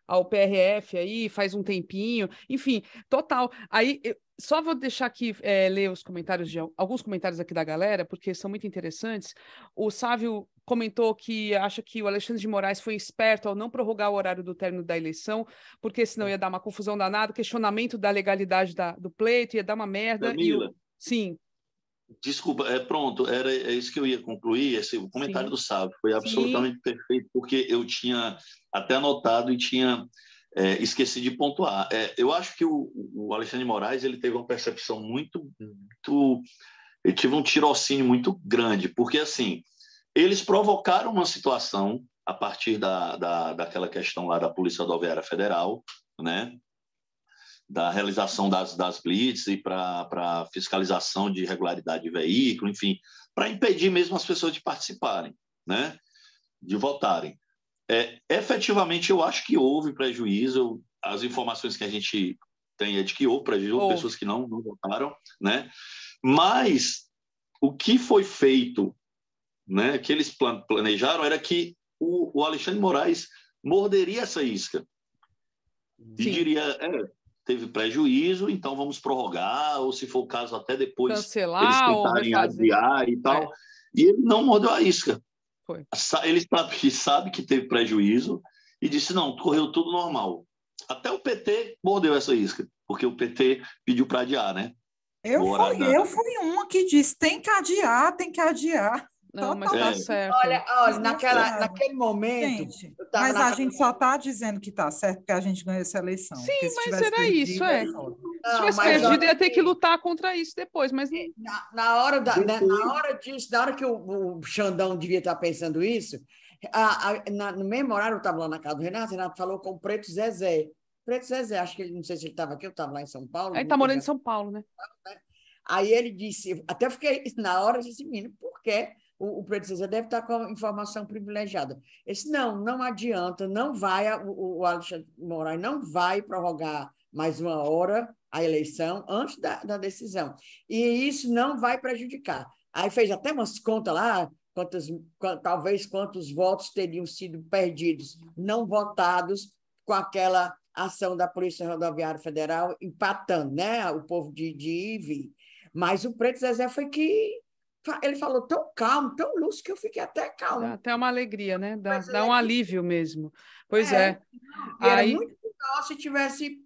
ao PRF aí, faz um tempinho. Enfim, total. Aí, só vou deixar aqui ler os comentários alguns comentários aqui da galera, porque são muito interessantes. O Sávio comentou que acha que o Alexandre de Moraes foi esperto ao não prorrogar o horário do término da eleição, porque senão ia dar uma confusão danada, questionamento da legalidade do pleito, ia dar uma merda. Camila, sim. Desculpa, pronto, é isso que eu ia concluir, o comentário do Sávio foi absolutamente perfeito, porque eu tinha até anotado e tinha esquecido de pontuar. Eu acho que o Alexandre de Moraes ele teve uma percepção muito... Ele teve um tirocínio muito grande, porque, assim, eles provocaram uma situação a partir daquela questão lá da Polícia Rodoviária Federal, né? Da realização das blitz e para fiscalização de irregularidade de veículo, enfim, para impedir mesmo as pessoas de participarem, né? De votarem. Efetivamente, eu acho que houve prejuízo, as informações que a gente tem é de que houve prejuízo, pessoas que não votaram, né? Mas o que foi feito, né, que eles planejaram era que o Alexandre de Moraes morderia essa isca e diria, teve prejuízo, então vamos prorrogar, ou se for o caso, até depois cancelar, eles tentarem adiar e tal. E ele não mordeu a isca. Foi. Ele sabe que teve prejuízo e disse, não, correu tudo normal. Até o PT mordeu essa isca, porque o PT pediu para adiar, né? Eu fui uma que disse, tem que adiar. Não, mas tá certo. Olha, naquele momento... Gente, mas a gente só está dizendo que está certo porque a gente ganhou essa eleição. Sim, mas era isso, Se tivesse perdido, ia ter que lutar contra isso depois, mas... Na hora que o Xandão devia estar pensando isso, no mesmo horário eu estava lá na casa do Renato falou com o Preto Zezé. Preto Zezé, acho que ele, não sei se ele estava aqui, eu estava lá em São Paulo. Ele está morando em São Paulo, né? Aí ele disse, até fiquei na hora, eu disse, menino, por quê? O Preto Zezé deve estar com informação privilegiada. Ele disse, não adianta, não vai, o Alexandre de Moraes não vai prorrogar mais uma hora a eleição antes da decisão. E isso não vai prejudicar. Aí fez até umas contas lá, talvez quantos votos teriam sido perdidos, não votados, com aquela ação da Polícia Rodoviária Federal empatando, né? O povo de ir e vir. Mas o Preto Zezé foi que... Ele falou tão calmo, tão lúcido, que eu fiquei até calmo. Dá até uma alegria, né? Dá um alívio mesmo. Pois é. Era muito legal se tivesse...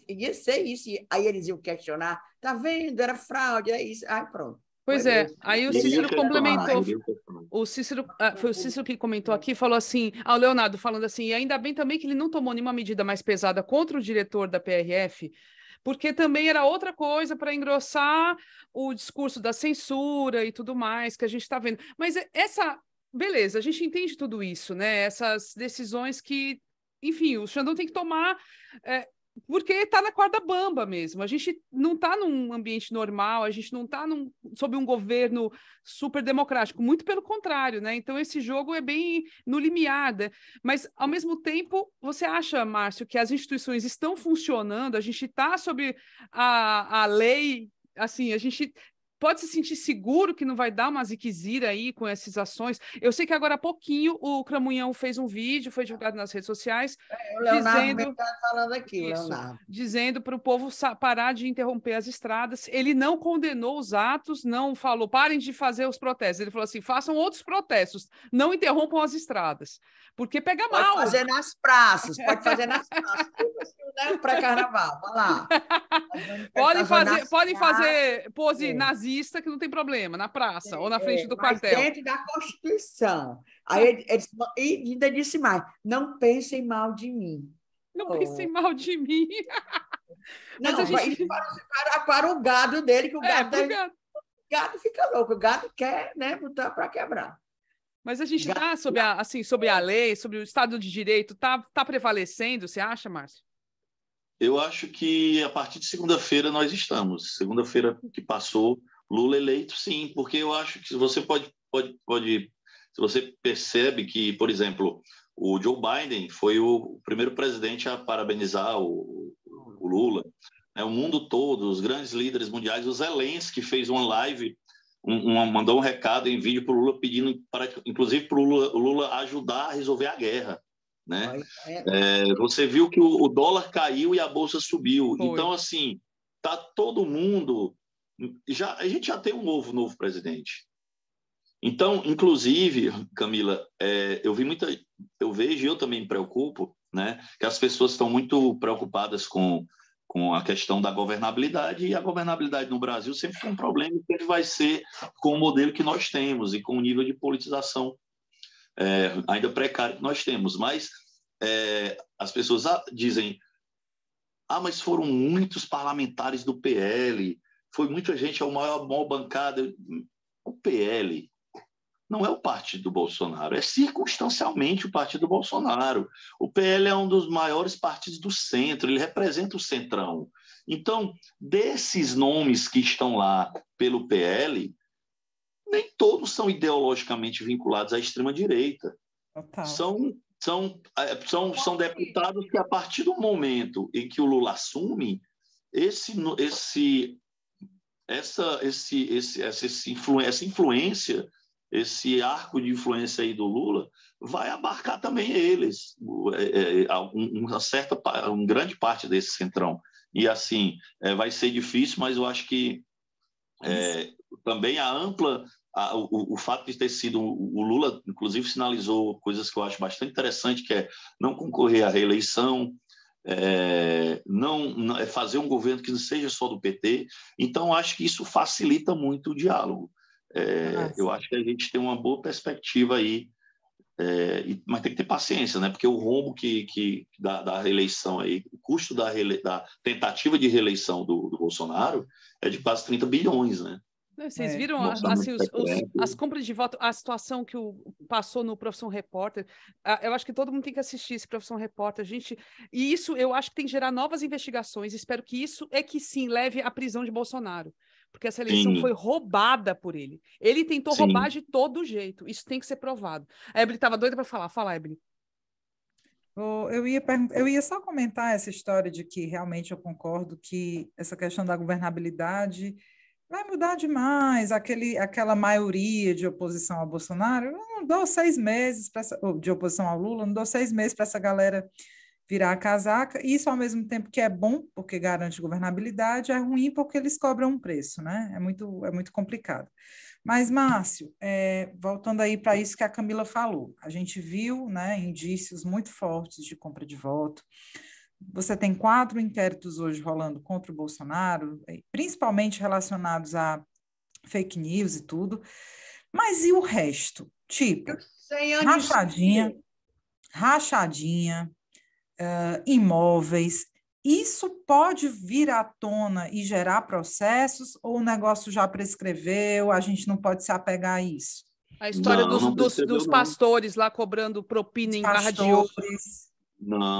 ia ser isso. Aí eles iam questionar. Tá vendo? Era fraude, é isso. Aí pronto. Pois é. Aí o Cícero complementou. Foi o Cícero que comentou aqui, falou assim, o Leonardo falando assim, e ainda bem também que ele não tomou nenhuma medida mais pesada contra o diretor da PRF, porque também era outra coisa para engrossar o discurso da censura e tudo mais que a gente está vendo. Mas beleza, a gente entende tudo isso, né? Essas decisões que, enfim, o Xandão tem que tomar Porque está na corda bamba mesmo. A gente não está num ambiente normal, a gente não está sob um governo super democrático, muito pelo contrário, né? Então, esse jogo é bem no limiar, né? Mas, ao mesmo tempo, você acha, Márcio, que as instituições estão funcionando, a gente está sob a lei, assim, a gente pode se sentir seguro que não vai dar uma ziquezira aí com essas ações. Eu sei que agora há pouquinho o Cramunhão fez um vídeo, foi divulgado nas redes sociais, O Leonardo dizendo mesmo está falando aqui, o isso, Leonardo. dizendo para o povo parar de interromper as estradas. Ele não condenou os atos, não falou, parem de fazer os protestos. Ele falou assim, façam outros protestos, não interrompam as estradas, porque pega Pode mal. fazer nas praças, pode fazer nas praças. Tipo assim, né? Pré-carnaval, vai lá. Podem fazer pose É. nazista, que não tem problema, na praça ou na frente do Mas quartel. dentro da Constituição. Aí e ainda disse mais, não pensem mal de mim. Não pensem mal de mim. Mas Não, a gente... para o gado dele, que o gado, pro gado. o gado fica louco, o gado quer, né, botar para quebrar. Mas a gente está sobre a lei, sobre o Estado de Direito, tá prevalecendo, você acha, Márcio? Eu acho que a partir de segunda-feira nós estamos. Segunda-feira que passou, Lula eleito, sim, porque eu acho que você pode se você percebe que, por exemplo, o Joe Biden foi o primeiro presidente a parabenizar o Lula, né? O mundo todo, os grandes líderes mundiais, o Zelensky fez uma live, mandou um recado em vídeo para o Lula pedindo, inclusive para o Lula ajudar a resolver a guerra, né? Você viu que o dólar caiu e a bolsa subiu. Foi. Então, assim, tá todo mundo... a gente já tem um novo presidente. Então, inclusive, Camila, eu vejo e eu também me preocupo, né, que as pessoas estão muito preocupadas com a questão da governabilidade, e a governabilidade no Brasil sempre foi um problema, e sempre vai ser com o modelo que nós temos e com o nível de politização ainda precário que nós temos. Mas as pessoas dizem, mas foram muitos parlamentares do PL, foi muita gente, a maior bancada. O PL não é o partido do Bolsonaro, é circunstancialmente o partido do Bolsonaro. O PL é um dos maiores partidos do centro, ele representa o centrão. Então, desses nomes que estão lá pelo PL, nem todos são ideologicamente vinculados à extrema-direita. São deputados que, a partir do momento em que o Lula assume, essa influência, esse arco de influência aí do Lula, vai abarcar também eles, uma grande parte desse centrão. E, assim, vai ser difícil, mas eu acho que também o fato de ter sido o Lula, inclusive, sinalizou coisas que eu acho bastante interessante, que é não concorrer à reeleição, não fazer um governo que não seja só do PT. Então, acho que isso facilita muito o diálogo. Eu acho que a gente tem uma boa perspectiva aí, mas tem que ter paciência, né? Porque o rombo da reeleição aí, o custo da tentativa de reeleição do Bolsonaro é de quase 30 bilhões, né? Vocês viram assim, as compras de voto, a situação que passou no Profissão Repórter? Eu acho que todo mundo tem que assistir esse Profissão Repórter, gente. E isso eu acho que tem que gerar novas investigações. Espero que isso que sim leve à prisão de Bolsonaro, porque essa eleição foi roubada por ele. Ele tentou roubar de todo jeito. Isso tem que ser provado. A Evelyn estava doida para falar. Fala, Evelyn. Eu ia só comentar essa história de que realmente eu concordo que essa questão da governabilidade vai mudar demais, aquela maioria de oposição ao Bolsonaro. Eu não dou 6 meses de oposição ao Lula, não dou 6 meses para essa galera virar a casaca. Isso, ao mesmo tempo que é bom, porque garante governabilidade, é ruim porque eles cobram um preço, né? É muito complicado. Mas, Márcio, voltando aí para isso que a Camila falou, a gente viu, né, indícios muito fortes de compra de voto. Você tem 4 inquéritos hoje rolando contra o Bolsonaro, principalmente relacionados a fake news e tudo. Mas e o resto? Tipo, rachadinha, imóveis. Isso pode vir à tona e gerar processos, ou o negócio já prescreveu, a gente não pode se apegar a isso? A história dos pastores lá cobrando propina em barra de ouro.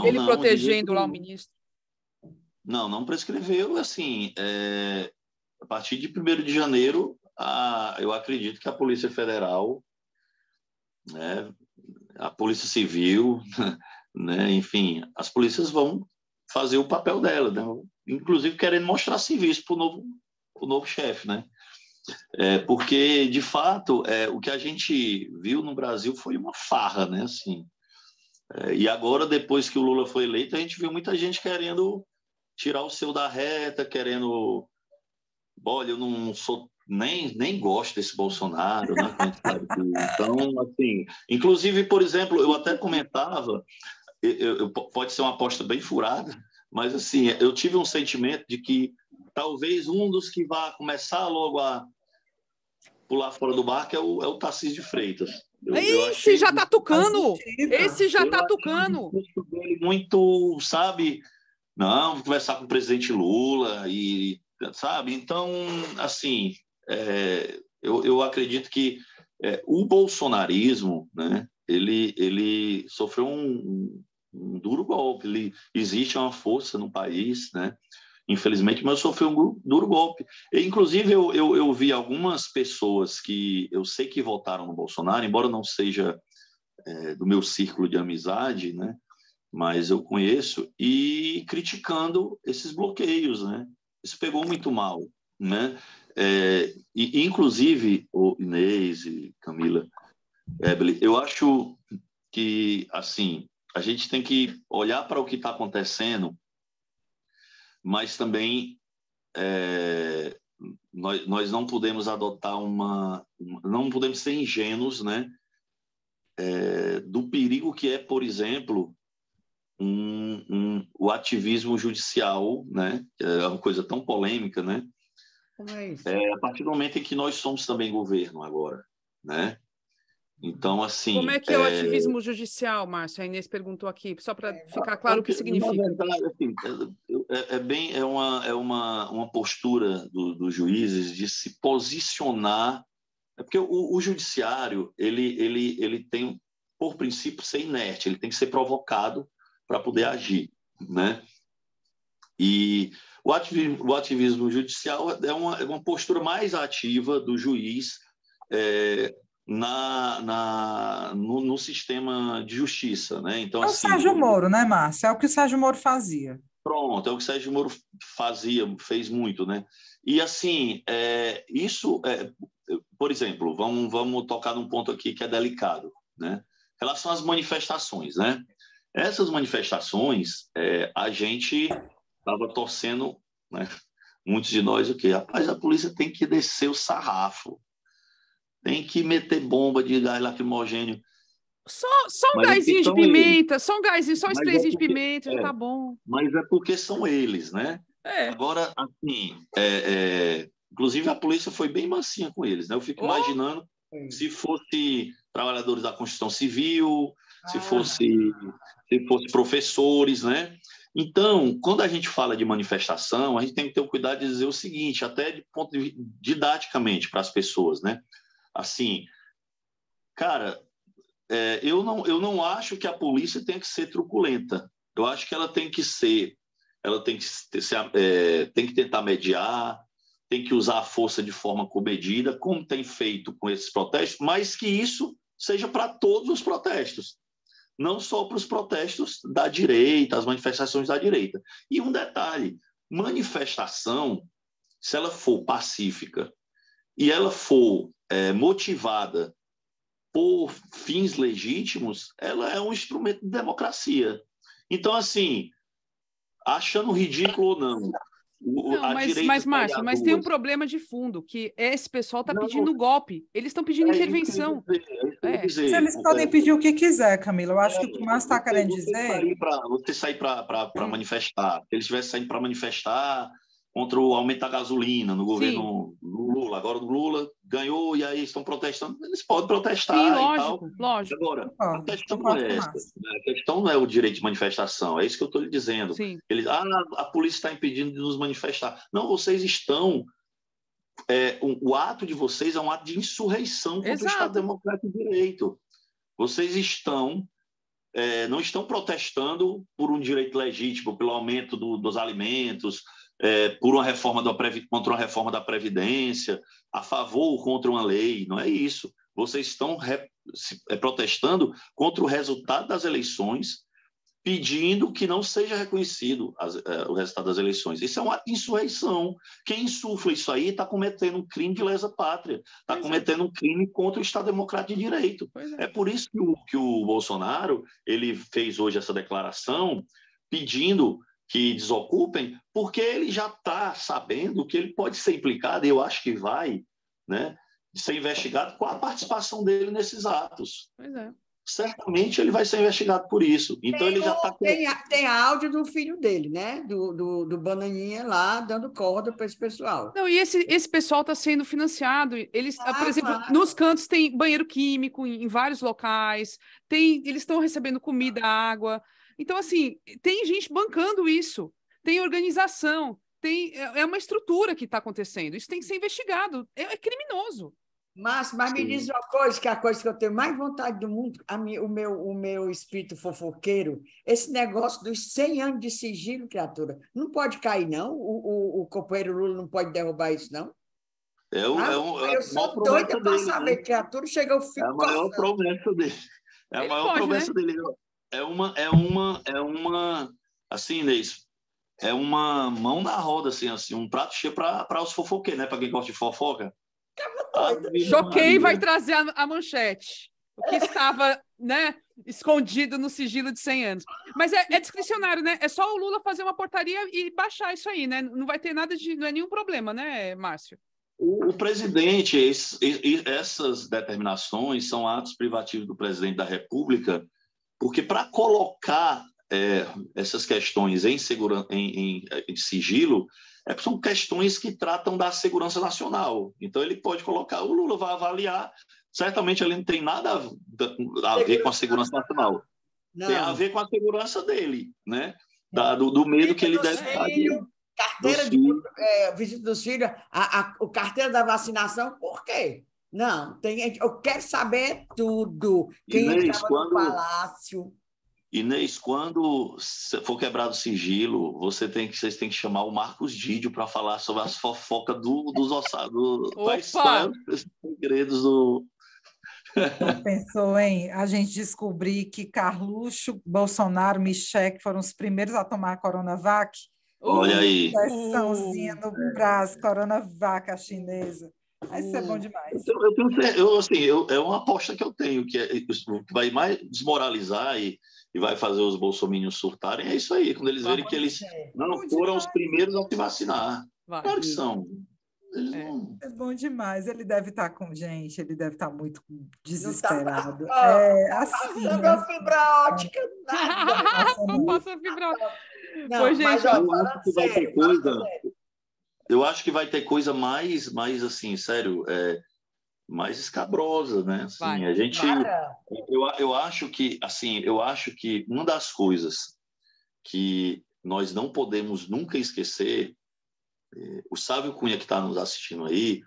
Ele protegendo lá o ministro. Não prescreveu, assim, a partir de 1º de janeiro, eu acredito que a Polícia Federal, né, a Polícia Civil, né, enfim, as polícias vão fazer o papel dela, né, inclusive querendo mostrar serviço para o novo chefe, né? Porque, de fato, o que a gente viu no Brasil foi uma farra, né? Assim, e agora, depois que o Lula foi eleito, a gente viu muita gente querendo tirar o seu da reta, querendo... Olha, eu não sou... Nem gosto desse Bolsonaro, né? Então, assim... Inclusive, por exemplo, eu até comentava, pode ser uma aposta bem furada, mas, assim, eu tive um sentimento de que talvez um dos que vai começar logo a pular fora do barco é o Tarcísio de Freitas. Eu Esse achei já tá tucano! Assistiva. Esse já tá o tucano! discurso dele muito, sabe? Não, vou conversar com o presidente Lula e, sabe? Então, assim, eu acredito que o bolsonarismo, né? Ele sofreu um duro golpe. Existe uma força no país, né? Infelizmente, mas sofreu um duro golpe. E, inclusive, eu vi algumas pessoas que eu sei que votaram no Bolsonaro, embora não seja do meu círculo de amizade, né? Mas eu conheço, e criticando esses bloqueios, né? Isso pegou muito mal, né? E, inclusive, o Inês e Camila, Ebele, eu acho que, assim, a gente tem que olhar para o que está acontecendo, mas também nós não podemos adotar não podemos ser ingênuos, né? Do perigo que é, por exemplo, o ativismo judicial, né? É uma coisa tão polêmica, né? Como é isso? A partir do momento em que nós somos também governo agora, né? Então, Como assim, é que é o ativismo judicial, Márcio? A Inês perguntou aqui, só para ficar claro o que na significa. verdade, assim, uma postura dos juízes de se posicionar, porque o judiciário ele tem, por princípio, ser inerte, ele tem que ser provocado para poder agir, né? E o ativismo judicial é uma postura mais ativa do juiz no sistema de justiça, né? Então, É o assim, Sérgio Moro, né, Márcia? É o que o Sérgio Moro fazia. pronto, é o que o Sérgio Moro fez muito, né? E, assim, por exemplo, vamos tocar num ponto aqui que é delicado, né? Em relação às manifestações, né? Essas manifestações, a gente estava torcendo, né? Muitos de nós, o quê? Rapaz, a polícia tem que descer o sarrafo, tem que meter bomba de gás lacrimogênio. Só um Mas é porque gásinho de são eles. pimenta, só um gásinho, só um Mas é sprayzinho de porque, pimenta, já tá bom. mas é porque são eles, né? É. Agora, assim, inclusive a polícia foi bem mansinha com eles, né? Eu fico Oh, imaginando se fosse trabalhadores da construção civil, se fosse professores, né? Então, quando a gente fala de manifestação, a gente tem que ter o cuidado de dizer o seguinte, até de ponto de didaticamente para as pessoas, né? Assim, cara, eu não acho que a polícia tenha que ser truculenta. Eu acho que ela tem que tem que tentar mediar, tem que usar a força de forma comedida, como tem feito com esses protestos, mas que isso seja para todos os protestos, não só para os protestos da direita, as manifestações da direita. E um detalhe, manifestação, se ela for pacífica e ela for motivada por fins legítimos, ela é um instrumento de democracia. Então, assim, achando ridículo ou não, não, a direita mas sair Márcio, às mas tem um ruas. problema de fundo, que esse pessoal está Não, pedindo golpe, eles estão pedindo é isso que eu ia intervenção. dizer. É isso que eu ia Mas dizer. eles podem pedir o que quiser, Camila. Eu acho que o que o Márcio está querendo Você dizer... sair para manifestar, se eles estivessem saindo para manifestar contra o aumento da gasolina no Sim, governo Lula. Agora o Lula ganhou e aí estão protestando. Eles podem sim, protestar e tal. lógico, lógico. Agora, a questão não Concordo é com o essa. Márcio. Né? A questão não é o direito de manifestação. É isso que eu estou lhe dizendo. Sim. A polícia está impedindo de nos manifestar. Não, vocês estão... o ato de vocês é um ato de insurreição contra o Estado Exato. Democrático de Direito. Vocês estão não estão protestando por um direito legítimo, pelo aumento dos alimentos, por uma reforma contra uma reforma da Previdência, a favor ou contra uma lei. Não é isso. Vocês estão protestando contra o resultado das eleições, pedindo que não seja reconhecido o resultado das eleições. Isso é uma insurreição. Quem insufla isso aí está cometendo um crime de lesa pátria, está cometendo um crime contra o Estado Democrático de Direito. É por isso que o Bolsonaro ele fez hoje essa declaração pedindo que desocupem, porque ele já está sabendo que ele pode ser implicado, e eu acho que vai, né, ser investigado com a participação dele nesses atos. Pois é. Certamente ele vai ser investigado por isso. Então ele já está... Tem áudio do filho dele, né? Do Bananinha lá, dando corda para esse pessoal. Não, e esse pessoal está sendo financiado. Eles, por exemplo, nos cantos tem banheiro químico em vários locais, eles estão recebendo comida, água. Então, assim, tem gente bancando isso, tem organização, é uma estrutura que está acontecendo. Isso tem que ser investigado. É criminoso. Mas me diz uma coisa, que é a coisa que eu tenho mais vontade do mundo, o meu espírito fofoqueiro, esse negócio dos 100 anos de sigilo, criatura, não pode cair, não? O companheiro Lula não pode derrubar isso, não? Eu sou doida para saber, né? Criatura, chega o fim. É a maior promessa dele. É a maior promessa dele. É uma, assim, Inês, é uma mão na roda, assim um prato cheio para os fofoqueiros, né? Para quem gosta de fofoca. Choquei vai trazer a manchete. O que estava, né, escondido no sigilo de 100 anos. Mas é discricionário, né? É só o Lula fazer uma portaria e baixar isso aí, né? Não vai ter nada não é nenhum problema, né, Márcio? O presidente, essas determinações são atos privativos do presidente da República, porque para colocar essas questões em sigilo, são questões que tratam da segurança nacional. Então, ele pode colocar, o Lula vai avaliar, certamente ele não tem nada a ver com a segurança nacional. Não. Tem a ver com a segurança dele, né? Do medo que ele deve ter. Carteira de visita dos filhos, o carteira da vacinação, por quê? Não, eu quero saber tudo. Quem estava no palácio... Inês, quando for quebrado o sigilo, vocês têm que chamar o Marcos Didio para falar sobre as fofocas dos ossados. Quais são os segredos do... Não pensou em a gente descobrir que Carluxo, Bolsonaro, Michel foram os primeiros a tomar a Coronavac? Olha aí. Sessãozinha no braço, Coronavac, a chinesa. Isso é bom demais. É uma aposta que eu tenho, que vai mais desmoralizar e vai fazer os bolsominions surtarem, é isso aí, quando eles verem que eles não foram os primeiros a se vacinar. Claro que são. É bom demais, ele deve estar com gente, ele deve estar muito desesperado. Assim. Não fibra ótica, nada. Não passa fibra ótica. Não, gente, eu acho que vai ter coisa mais assim, sério, mais escabrosa, né? Assim, eu acho que uma das coisas que nós não podemos nunca esquecer, o Sávio Cunha que está nos assistindo aí,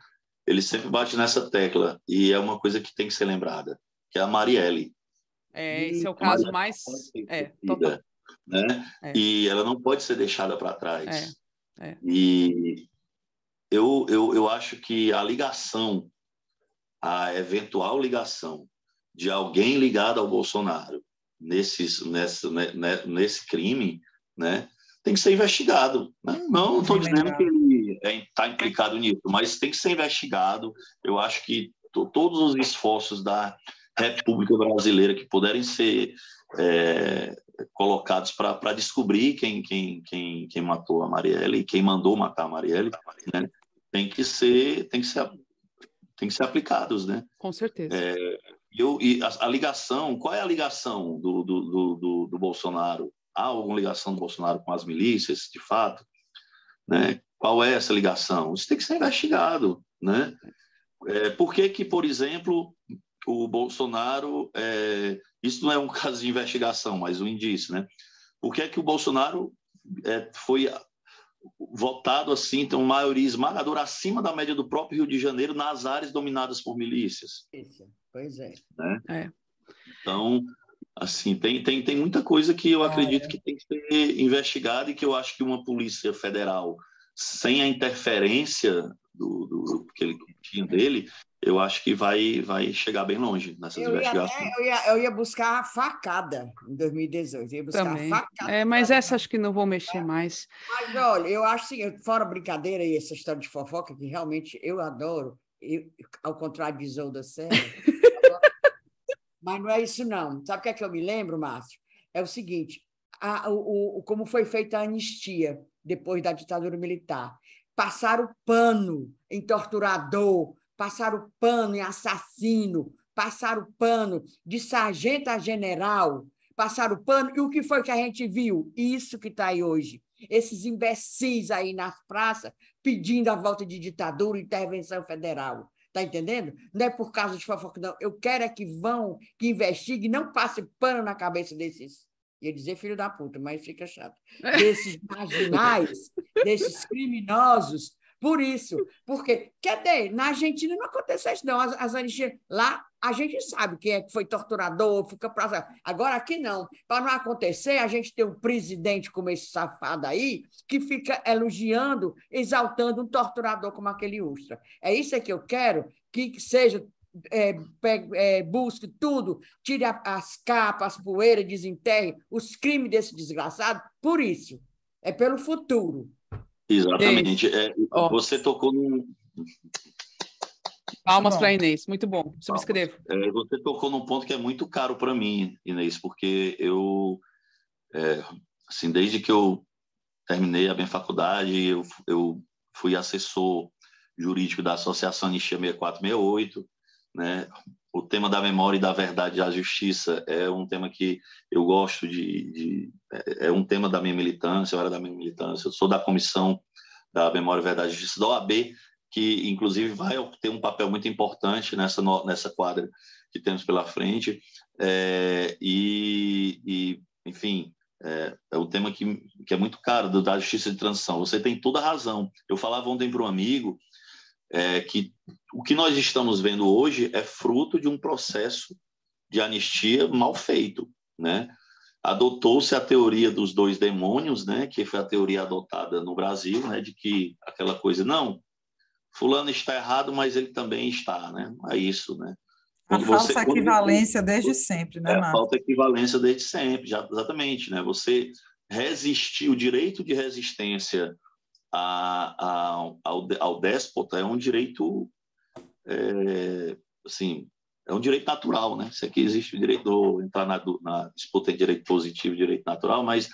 ele sempre bate nessa tecla e é uma coisa que tem que ser lembrada, que é a Marielle. Esse é o caso mais total. Né? E ela não pode ser deixada para trás. E eu acho que a eventual ligação de alguém ligado ao Bolsonaro nesse crime, né, tem que ser investigado. Né? Não estou dizendo que ele está implicado nisso, mas tem que ser investigado. Eu acho que todos os esforços da República Brasileira que puderem ser colocados para descobrir quem matou a Marielle e quem mandou matar a Marielle, né, tem que ser aplicados, né? Com certeza. A ligação, qual é a ligação do Bolsonaro? Há alguma ligação do Bolsonaro com as milícias, de fato? Né? Qual é essa ligação? Isso tem que ser investigado, né? Por que, por exemplo, o Bolsonaro... isso não é um caso de investigação, mas um indício, né? Por que o Bolsonaro foi votado assim, tem uma maioria esmagadora acima da média do próprio Rio de Janeiro nas áreas dominadas por milícias? Pois é. Né? Então, Assim, tem muita coisa que eu acredito que tem que ser investigada e que eu acho que uma Polícia Federal, sem a interferência do que ele tinha dele, eu acho que vai chegar bem longe nessas investigações. Eu ia buscar a facada em 2018. Eu ia buscar Também. a facada. Mas essa acho que não vou mexer mais. Mas, olha, eu acho assim, fora brincadeira e essa história de fofoca, que realmente eu adoro, ao contrário de Isolda Serra, mas não é isso, não. Sabe o que é que eu me lembro, Márcio? É o seguinte, como foi feita a anistia depois da ditadura militar. Passaram pano em torturador, passaram pano em assassino, passaram pano de sargento a general, passaram pano, e o que foi que a gente viu? Isso que está aí hoje. Esses imbecis aí nas praças pedindo a volta de ditadura e intervenção federal. Está entendendo? Não é por causa de fofoca, não. Eu quero é que investiguem, não passe pano na cabeça desses, ia dizer filho da puta, mas fica chato, desses marginais, desses criminosos, por isso, porque, na Argentina não acontece isso, não, as anistias, lá a gente sabe quem é que foi torturador, fica pra... Agora aqui não, para não acontecer, a gente tem um presidente como esse safado aí, que fica elogiando, exaltando um torturador como aquele Ustra. É isso que eu quero, que seja... busque tudo, tire as capas, as poeiras, desenterre os crimes desse desgraçado, por isso, é pelo futuro. Exatamente. Você tocou num... Palmas para a Inês, muito bom, subscrevo. Você tocou num ponto que é muito caro para mim, Inês, porque eu, assim, desde que eu terminei a minha faculdade, eu fui assessor jurídico da Associação Anistia 6468, né? O tema da memória e da verdade da justiça é um tema que eu gosto é um tema da minha militância, eu era da minha militância, eu sou da Comissão da Memória, Verdade e Justiça da OAB, que inclusive vai ter um papel muito importante nessa quadra que temos pela frente, enfim, é um tema que é muito caro, da justiça de transição. Você tem toda a razão. Eu falava ontem para um amigo que o que nós estamos vendo hoje é fruto de um processo de anistia mal feito, né? Adotou-se a teoria dos dois demônios, né? Que foi a teoria adotada no Brasil, né? De que aquela coisa, não, fulano está errado, mas ele também está, né? É isso, né? A falsa equivalência desde sempre, né, Marcos? A falsa equivalência desde sempre, exatamente, né? Você resistir, o direito de resistência ao déspota é um direito, assim, é um direito natural, né? Isso aqui existe o direito de entrar na disputa de direito positivo e direito natural, mas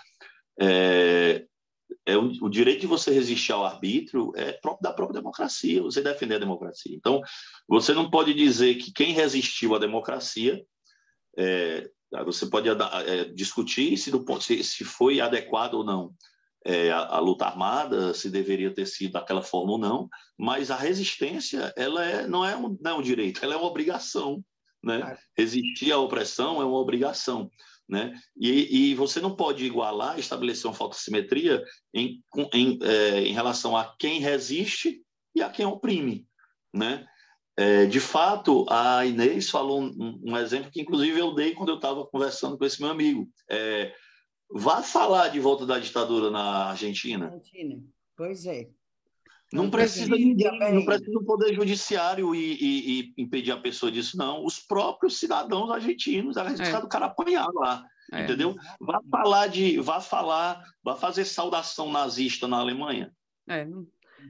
o direito de você resistir ao arbítrio é próprio da própria democracia, você defender a democracia. Então, você não pode dizer que quem resistiu à democracia, você pode discutir se foi adequado ou não a luta armada, se deveria ter sido daquela forma ou não, mas a resistência não é um direito, ela é uma obrigação, né? Resistir à opressão é uma obrigação, né? E você não pode igualar, estabelecer uma falta-simetria em relação a quem resiste e a quem oprime, né? De fato, a Inês falou um exemplo que, inclusive, eu dei quando eu estava conversando com esse meu amigo. Vá falar de volta da ditadura na Argentina. Pois é. Não precisa ninguém, não precisa um poder judiciário e impedir a pessoa disso, não. Os próprios cidadãos argentinos, do cara apanhar lá, entendeu? Vá fazer saudação nazista na Alemanha.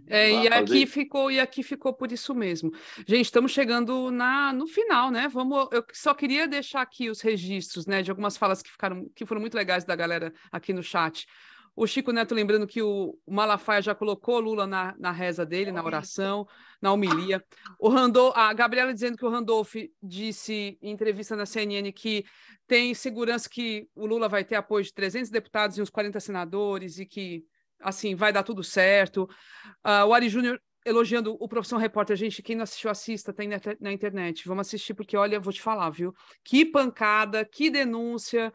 E aqui ficou por isso mesmo. Gente, estamos chegando no final, né? Eu só queria deixar aqui os registros, né, de algumas falas que foram muito legais da galera aqui no chat. O Chico Neto lembrando que o Malafaia já colocou Lula na reza dele, na oração, na homilia. A Gabriela dizendo que o Randolph disse em entrevista na CNN que tem segurança que o Lula vai ter apoio de 300 deputados e uns 40 senadores e que assim, vai dar tudo certo. O Ari Júnior elogiando o Profissão Repórter, gente, quem não assistiu, assista, tem na internet. Vamos assistir, porque, olha, vou te falar, viu? Que pancada, que denúncia.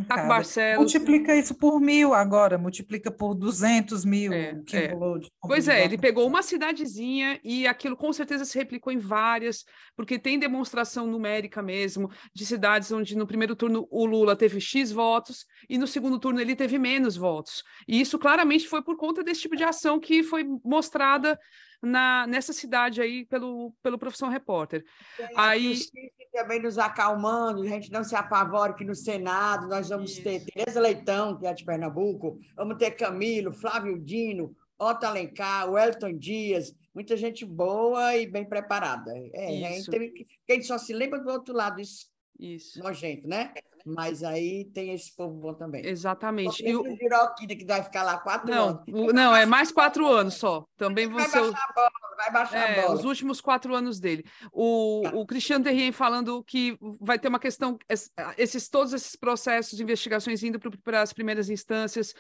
Taco Barcelos. Multiplica isso por 1.000 agora, multiplica por 200.000 que rolou de compra Pois de é, voto. ele pegou uma cidadezinha e aquilo com certeza se replicou em várias, porque tem demonstração numérica mesmo de cidades onde no primeiro turno o Lula teve X votos e no segundo turno ele teve menos votos. E isso claramente foi por conta desse tipo de ação que foi mostrada nessa cidade aí pelo Profissão Repórter. Aí o Cid também nos acalmando, a gente não se apavora que no Senado nós vamos ter Tereza Leitão, que é de Pernambuco, vamos ter Camilo, Flávio Dino, Otto Alencar, Wellington Dias, muita gente boa e bem preparada. Quem só se lembra do outro lado, isso. Nojento, né? Mas aí tem esse povo bom também. Exatamente. E o Giroquina, que vai ficar lá 4 anos. Não, é mais 4 anos só. Também vão ser... Vai baixar a bola. Os últimos 4 anos dele. O Cristiano Terrien falando que vai ter uma questão, todos esses processos, investigações indo para as primeiras instâncias,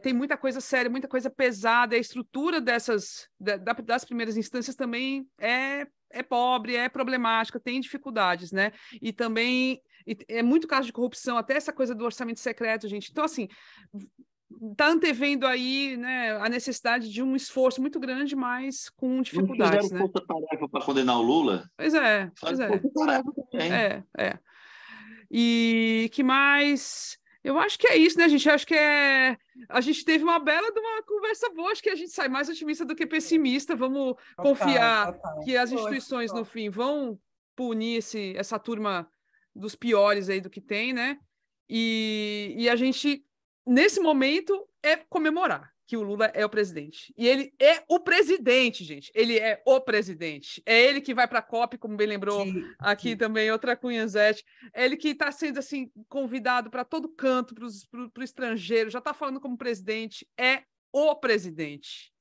tem muita coisa séria, muita coisa pesada, a estrutura das primeiras instâncias também é pobre, é problemática, tem dificuldades, né? E também é muito caso de corrupção, até essa coisa do orçamento secreto, gente. Então, assim, está antevendo aí, né, a necessidade de um esforço muito grande, mas com dificuldades. Não fizeram força-tarefa para condenar o Lula? Pois é. Força-tarefa também. E que mais... Eu acho que é isso, né, gente? Acho que a gente teve uma bela de uma conversa boa, acho que a gente sai mais otimista do que pessimista. Vamos confiar que as instituições, no fim, vão punir essa turma dos piores aí do que tem, né? E a gente, nesse momento, é comemorar que o Lula é o presidente. E ele é o presidente, gente. Ele é o presidente. É ele que vai para a COP, como bem lembrou aqui também outra Cunhanzete. É ele que está sendo assim convidado para todo canto, para o estrangeiro. Já está falando como presidente. É o presidente.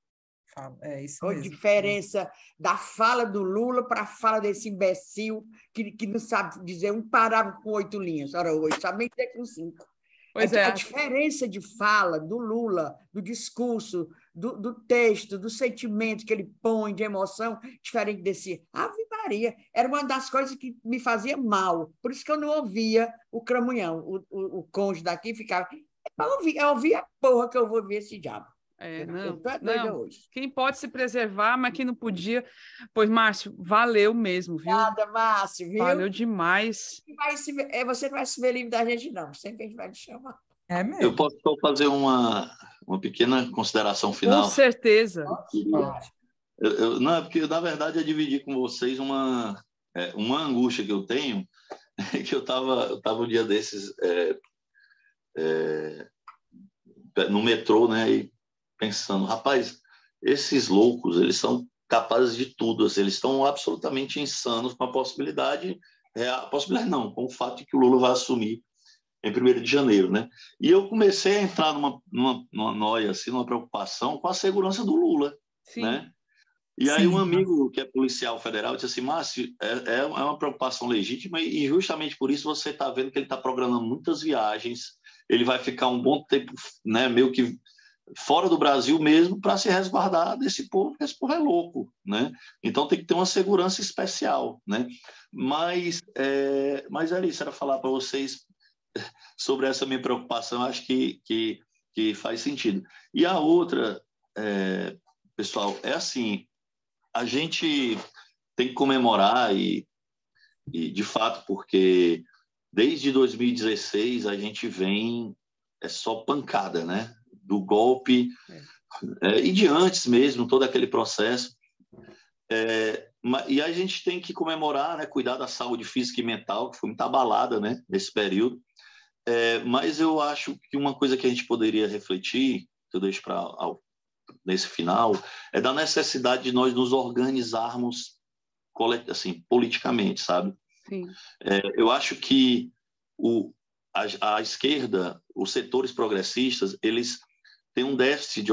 É isso mesmo. A diferença da fala do Lula para a fala desse imbecil que não sabe dizer um parágrafo com 8 linhas. Ora, 8, sabe nem dizer com 5. A diferença de fala do Lula, do discurso, do texto, do sentimento que ele põe, de emoção, diferente desse Ave Maria, era uma das coisas que me fazia mal. Por isso que eu não ouvia o Cramunhão. O cônjuge daqui ficava... Eu ouvia a porra que eu vou ver esse diabo. Não. Hoje. Quem pode se preservar, mas quem não podia... Pois, Márcio, valeu mesmo, viu? Obrigada, Márcio, viu? Valeu demais. Você não vai se ver livre da gente, não. Sempre a gente vai te chamar. É mesmo. Eu posso só fazer uma pequena consideração final? Com certeza. Não, é porque, na verdade, é dividir com vocês uma angústia que eu tenho, que eu estava um dia desses no metrô, né, e pensando, rapaz, esses loucos, eles são capazes de tudo, assim, eles estão absolutamente insanos com a possibilidade não, com o fato de que o Lula vai assumir em 1º de janeiro, né? E eu comecei a entrar numa noia, assim, numa preocupação com a segurança do Lula, né? E aí um amigo que é policial federal disse assim, Márcio, é uma preocupação legítima e justamente por isso você está vendo que ele está programando muitas viagens, ele vai ficar um bom tempo, né, meio que fora do Brasil mesmo para se resguardar desse povo, porque esse povo é louco, né? Então tem que ter uma segurança especial, né? Mas era isso, era falar para vocês sobre essa minha preocupação, acho que faz sentido. E a outra, pessoal, é assim, a gente tem que comemorar e de fato, porque desde 2016 a gente vem só pancada, né? Do golpe e de antes mesmo, todo aquele processo. E a gente tem que comemorar, né? Cuidar da saúde física e mental, que foi muito abalada, né? Nesse período. Mas eu acho que uma coisa que a gente poderia refletir, que eu deixo nesse final, é da necessidade de nós nos organizarmos assim, politicamente, sabe? Sim. Eu acho que a esquerda, os setores progressistas, eles têm um déficit de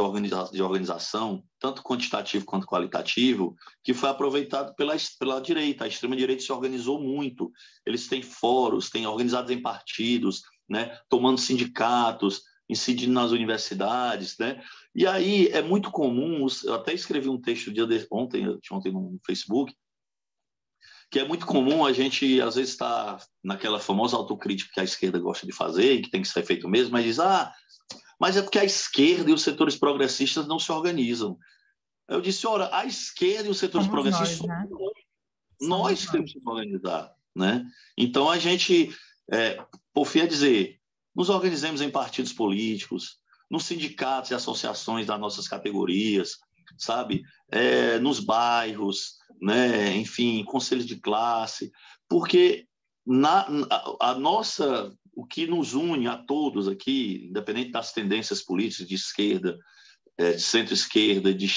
organização, tanto quantitativo quanto qualitativo, que foi aproveitado pela direita. A extrema-direita se organizou muito. Eles têm fóruns, têm organizados em partidos, né, tomando sindicatos, incidindo nas universidades, né? E aí é muito comum, eu até escrevi um texto ontem no Facebook, que é muito comum a gente, às vezes, estar naquela famosa autocrítica que a esquerda gosta de fazer e que tem que ser feito mesmo, mas diz, mas é porque a esquerda e os setores progressistas não se organizam. Eu disse, ora, a esquerda e os setores progressistas nós temos que nos organizar, né? Então, a gente, por fim a dizer, nos organizemos em partidos políticos, nos sindicatos e associações das nossas categorias, sabe? Nos bairros, né? Enfim, conselhos de classe, porque o que nos une a todos aqui, independente das tendências políticas de esquerda, de centro-esquerda, de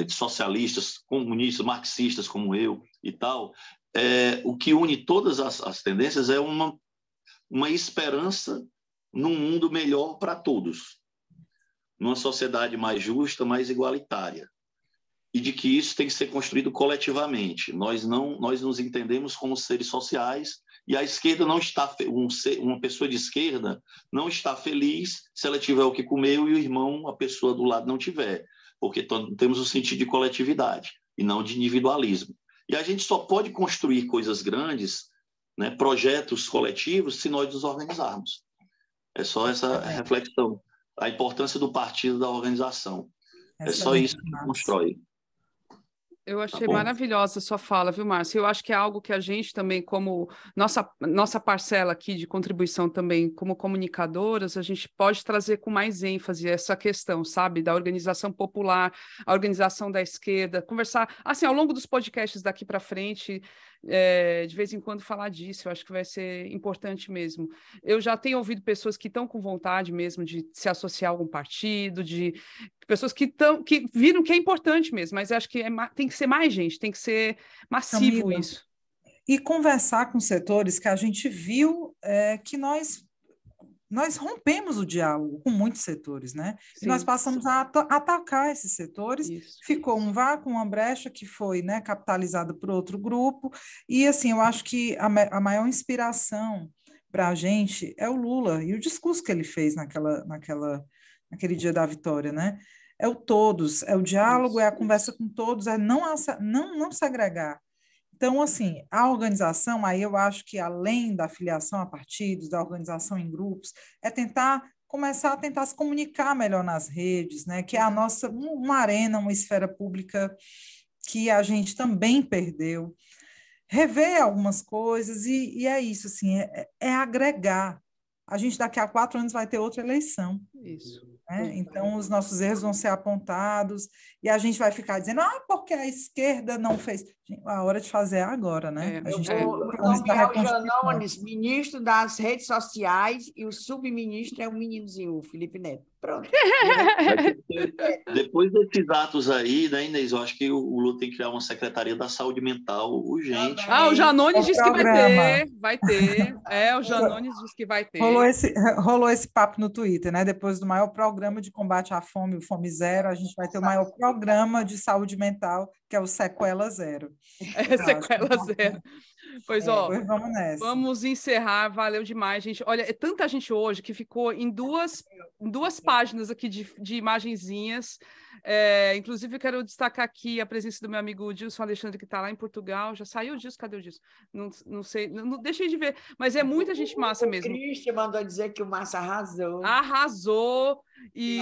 socialistas, comunistas, marxistas como eu e tal, o que une todas as tendências é uma esperança num mundo melhor para todos, numa sociedade mais justa, mais igualitária, e de que isso tem que ser construído coletivamente. Nós nos entendemos como seres sociais, e a esquerda não está, uma pessoa de esquerda não está feliz se ela tiver o que comer e o irmão, a pessoa do lado, não tiver, porque temos o sentido de coletividade e não de individualismo. E a gente só pode construir coisas grandes, né, projetos coletivos, se nós nos organizarmos. É só essa reflexão. A importância do partido, da organização. É só isso que constrói. Eu achei maravilhosa a sua fala, viu, Márcio? Eu acho que é algo que a gente também, como nossa parcela aqui de contribuição também, como comunicadoras, a gente pode trazer com mais ênfase essa questão, sabe? Da organização popular, a organização da esquerda, conversar, assim, ao longo dos podcasts daqui para frente, de vez em quando falar disso, eu acho que vai ser importante mesmo. Eu já tenho ouvido pessoas que estão com vontade mesmo de se associar a algum partido, de pessoas que viram que é importante mesmo, mas acho que tem que ser mais gente, tem que ser massivo, Camila, isso. E conversar com setores que a gente viu que nós rompemos o diálogo com muitos setores, né? Sim, e nós passamos a atacar esses setores, ficou um vácuo, uma brecha que foi, né, capitalizada por outro grupo, e assim, eu acho que a maior inspiração para a gente é o Lula, e o discurso que ele fez naquele dia da vitória, né? É o todos, é o diálogo, é a conversa com todos, é não segregar. Então, assim, a organização, aí eu acho que além da filiação a partidos, da organização em grupos, é começar a tentar se comunicar melhor nas redes, né? Que é a nossa, uma arena, uma esfera pública que a gente também perdeu. Rever algumas coisas e é isso, assim, é agregar. A gente daqui a 4 anos vai ter outra eleição. Isso. Né? Então, os nossos erros vão ser apontados e a gente vai ficar dizendo, porque a esquerda não fez. A hora de fazer é agora, né? Eu vou nomear o Janones, ministro das redes sociais, e o subministro é o meninozinho, o Felipe Neto. Pronto. Depois desses atos aí, né, Inês, eu acho que o Lula tem que criar uma secretaria da saúde mental urgente. O Janones disse que vai ter. O Janones disse que vai ter. Rolou esse papo no Twitter, né? Depois do maior programa de combate à fome, o Fome Zero, a gente vai ter o maior programa de saúde mental, que é o Sequela Zero. Sequela Zero. Pois, pois vamos nessa. Vamos encerrar, valeu demais, gente. Olha, é tanta gente hoje que ficou em duas páginas aqui de imagenzinhas. Inclusive, eu quero destacar aqui a presença do meu amigo Dilson Alexandre, que está lá em Portugal. Já saiu o Dilson? Cadê o Dilson? Não sei, não deixei de ver, mas é muita gente massa mesmo. O Christian mandou dizer que o Márcio arrasou. Arrasou. E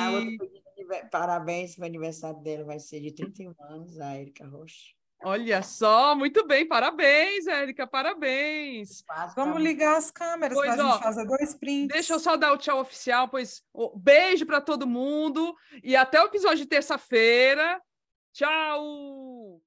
parabéns, o aniversário dele vai ser de 31 anos, a Érica Rocha. Olha só, muito bem, parabéns, Érica, parabéns. Vamos ligar as câmeras para a gente fazer 2 prints. Deixa eu só dar o tchau oficial, beijo para todo mundo e até o episódio de terça-feira. Tchau!